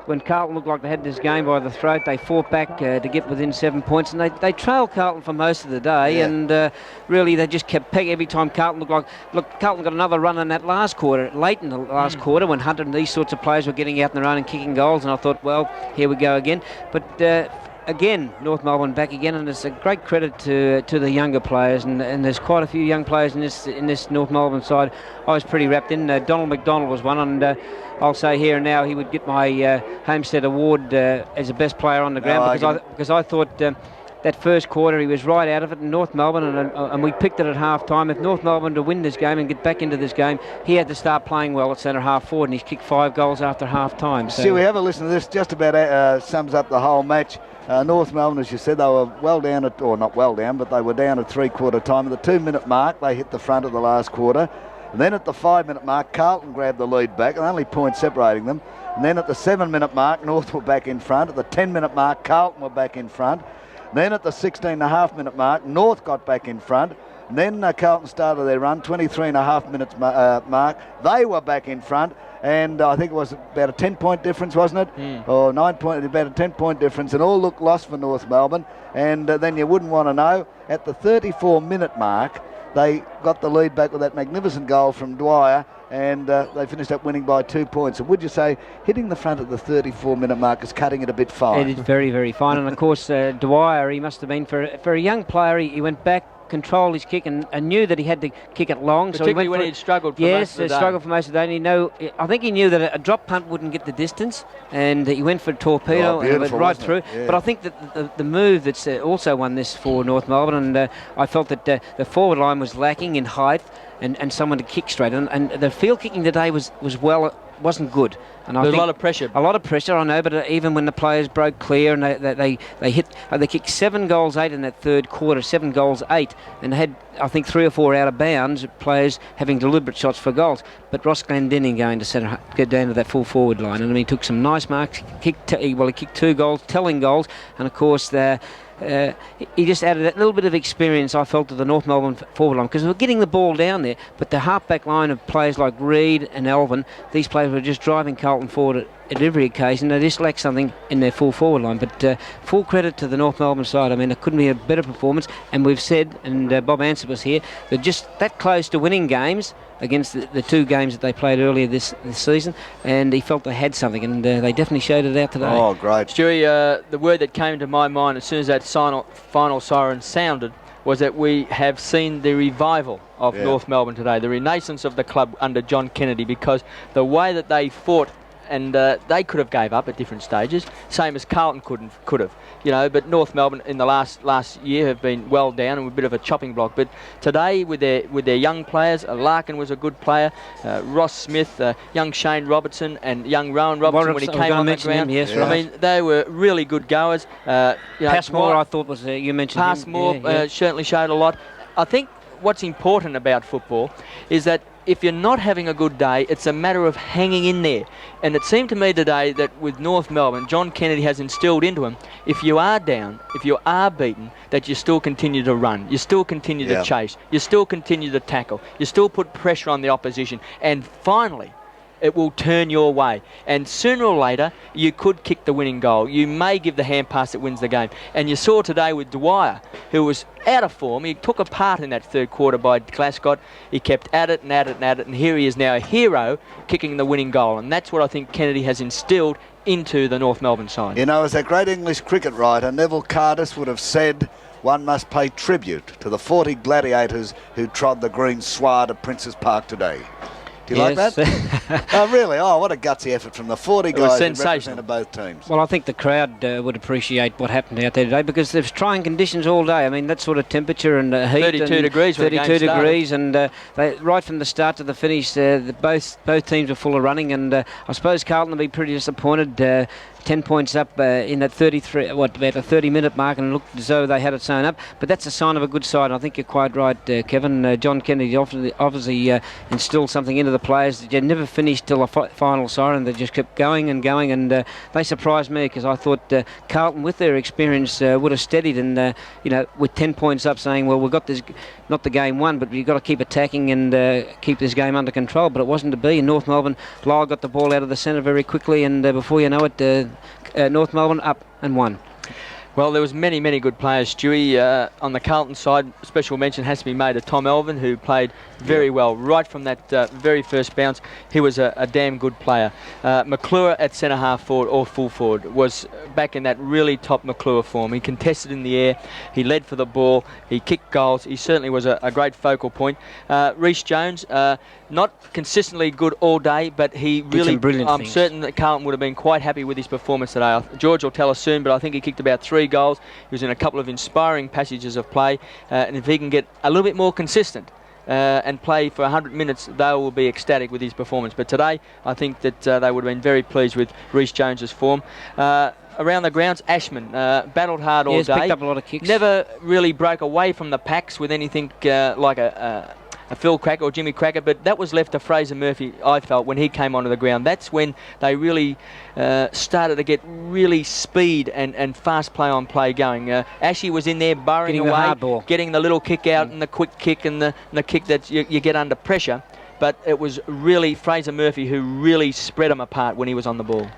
when Carlton looked like they had this game by the throat, they fought back to get within 7 points, and they trailed Carlton for most of the day, and really they just kept pegging every time Carlton looked like. Look, Carlton got another run in that last quarter, late in the last quarter, when Hunter and these sorts of players were getting out in the run and kicking goals, and I thought, well, here we go again. But again, North Melbourne back again, and it's a great credit to the younger players, and there's quite a few young players in this North Melbourne side. I was pretty wrapped in. Donald McDonald was one, and I'll say here and now he would get my Homestead Award as the best player on the ground, because I thought that first quarter he was right out of it in North Melbourne, and we picked it at half time. If North Melbourne to win this game and get back into this game, he had to start playing well at centre half forward, and he's kicked 5 goals after half time. So we have a listen to this, just about sums up the whole match. North Melbourne, as you said, they were well down at, or not well down, but they were down at 3-quarter time. At the 2-minute mark, they hit the front of the last quarter. And then at the 5-minute mark, Carlton grabbed the lead back, and only points separating them. And then at the 7-minute mark, North were back in front. At the 10-minute mark, Carlton were back in front. Then at the 16.5-minute mark, North got back in front. And then Carlton started their run, 23.5 minutes mark. They were back in front. And I think it was about a 10-point difference, wasn't it? Or 9 point, about a 10-point difference, and all looked lost for North Melbourne. And then you wouldn't want to know, at the 34-minute mark, they got the lead back with that magnificent goal from Dwyer, and they finished up winning by 2 points. And would you say hitting the front at the 34-minute mark is cutting it a bit fine? It is very, very fine. And of course, Dwyer, he must have been, for a young player, he went back, controlled his kick, and knew that he had to kick it long. Particularly so when he'd struggled for most of the day. Struggled for most of the day. I think he knew that a drop punt wouldn't get the distance, and he went for a torpedo and went right through. Yeah. But I think that the move that's also won this for North Melbourne, and I felt that the forward line was lacking in height and someone to kick straight. And the field kicking today wasn't good. And There's a lot of pressure. A lot of pressure, I know, but even when the players broke clear and they kicked 7 goals 8 in that third quarter, 7 goals 8, and had, I think, 3 or 4 out of bounds, players having deliberate shots for goals. But Ross Glendinning going to get down to that full forward line, and he took some nice marks. He kicked 2 goals, telling goals, and of course he just added that little bit of experience, I felt, to the North Melbourne forward line, because they were getting the ball down there, but the half-back line of players like Reid and Alvin, these players were just driving Carlton forward at every occasion. They just lacked something in their full forward line. But full credit to the North Melbourne side. I mean, it couldn't be a better performance, and we've said, and Bob Ansett was here, they're just that close to winning games against the 2 games that they played earlier this season, and he felt they had something, and they definitely showed it out today. Oh, great. Stewie, the word that came to my mind as soon as that final siren sounded was that we have seen the revival of North Melbourne today, the renaissance of the club under John Kennedy, because the way that they fought, and they could have gave up at different stages, same as Carlton could have, but North Melbourne in the last year have been well down and a bit of a chopping block. But today, with their young players, Larkin was a good player, Ross Smith, young Shane Robertson, and young Rowan Robertson when he came on the ground. I mean, they were really good goers. Passmore, I thought, was you mentioned Passmore certainly showed a lot. I think what's important about football is that if you're not having a good day, it's a matter of hanging in there. And it seemed to me today that with North Melbourne, John Kennedy has instilled into him, if you are down, if you are beaten, that you still continue to run, you still continue to chase, you still continue to tackle, you still put pressure on the opposition, and finally, it will turn your way. And sooner or later, you could kick the winning goal. You may give the hand pass that wins the game. And you saw today with Dwyer, who was out of form. He took a part in that third quarter by Glasgow. He kept at it and at it and at it. And here he is now, a hero, kicking the winning goal. And that's what I think Kennedy has instilled into the North Melbourne side. As that great English cricket writer Neville Cardis would have said, one must pay tribute to the 40 gladiators who trod the green sward of Princes Park today. Do you like that? Oh, really? Oh, what a gutsy effort from the 40 guys who represented both teams. Well, I think the crowd would appreciate what happened out there today because there's trying conditions all day. I mean, that sort of temperature and heat. 32 degrees. 32 degrees, and they, right from the start to the finish, both teams were full of running, and I suppose Carlton will be pretty disappointed. 10 points up in that 33, about a 30-minute mark, and it looked as though they had it sewn up. But that's a sign of a good side. I think you're quite right, Kevin. John Kennedy obviously instilled something into the players that you never finished till the final siren. They just kept going and going, and they surprised me because I thought Carlton, with their experience, would have steadied and, with 10 points up, saying, well, we've got this, not the game won, but we've got to keep attacking and keep this game under control. But it wasn't to be. In North Melbourne, Lyle got the ball out of the centre very quickly, and before you know it, North Melbourne up and won. Well, there was many good players, Stewie. On the Carlton side, special mention has to be made of Tom Elvin, who played very well right from that very first bounce. He was a damn good player. McClure at centre half forward or full forward was back in that really top McClure form. He contested in the air, he led for the ball, he kicked goals. He certainly was a great focal point. Rhys Jones, not consistently good all day, but he really, I'm certain that Carlton would have been quite happy with his performance today. George will tell us soon, but I think he kicked about 3 goals. He was in a couple of inspiring passages of play, and if he can get a little bit more consistent and play for 100 minutes, they will be ecstatic with his performance. But today, I think that they would have been very pleased with Rhys Jones's form. Around the grounds, Ashman battled hard all day. Picked up a lot of kicks. Never really broke away from the packs with anything like a Phil Cracker or Jimmy Cracker, but that was left to Fraser Murphy, I felt, when he came onto the ground. That's when they really started to get really speed and fast play-on-play going. Ashley was in there burrowing away, getting the little kick out and the quick kick and the kick that you get under pressure. But it was really Fraser Murphy who really spread them apart when he was on the ball.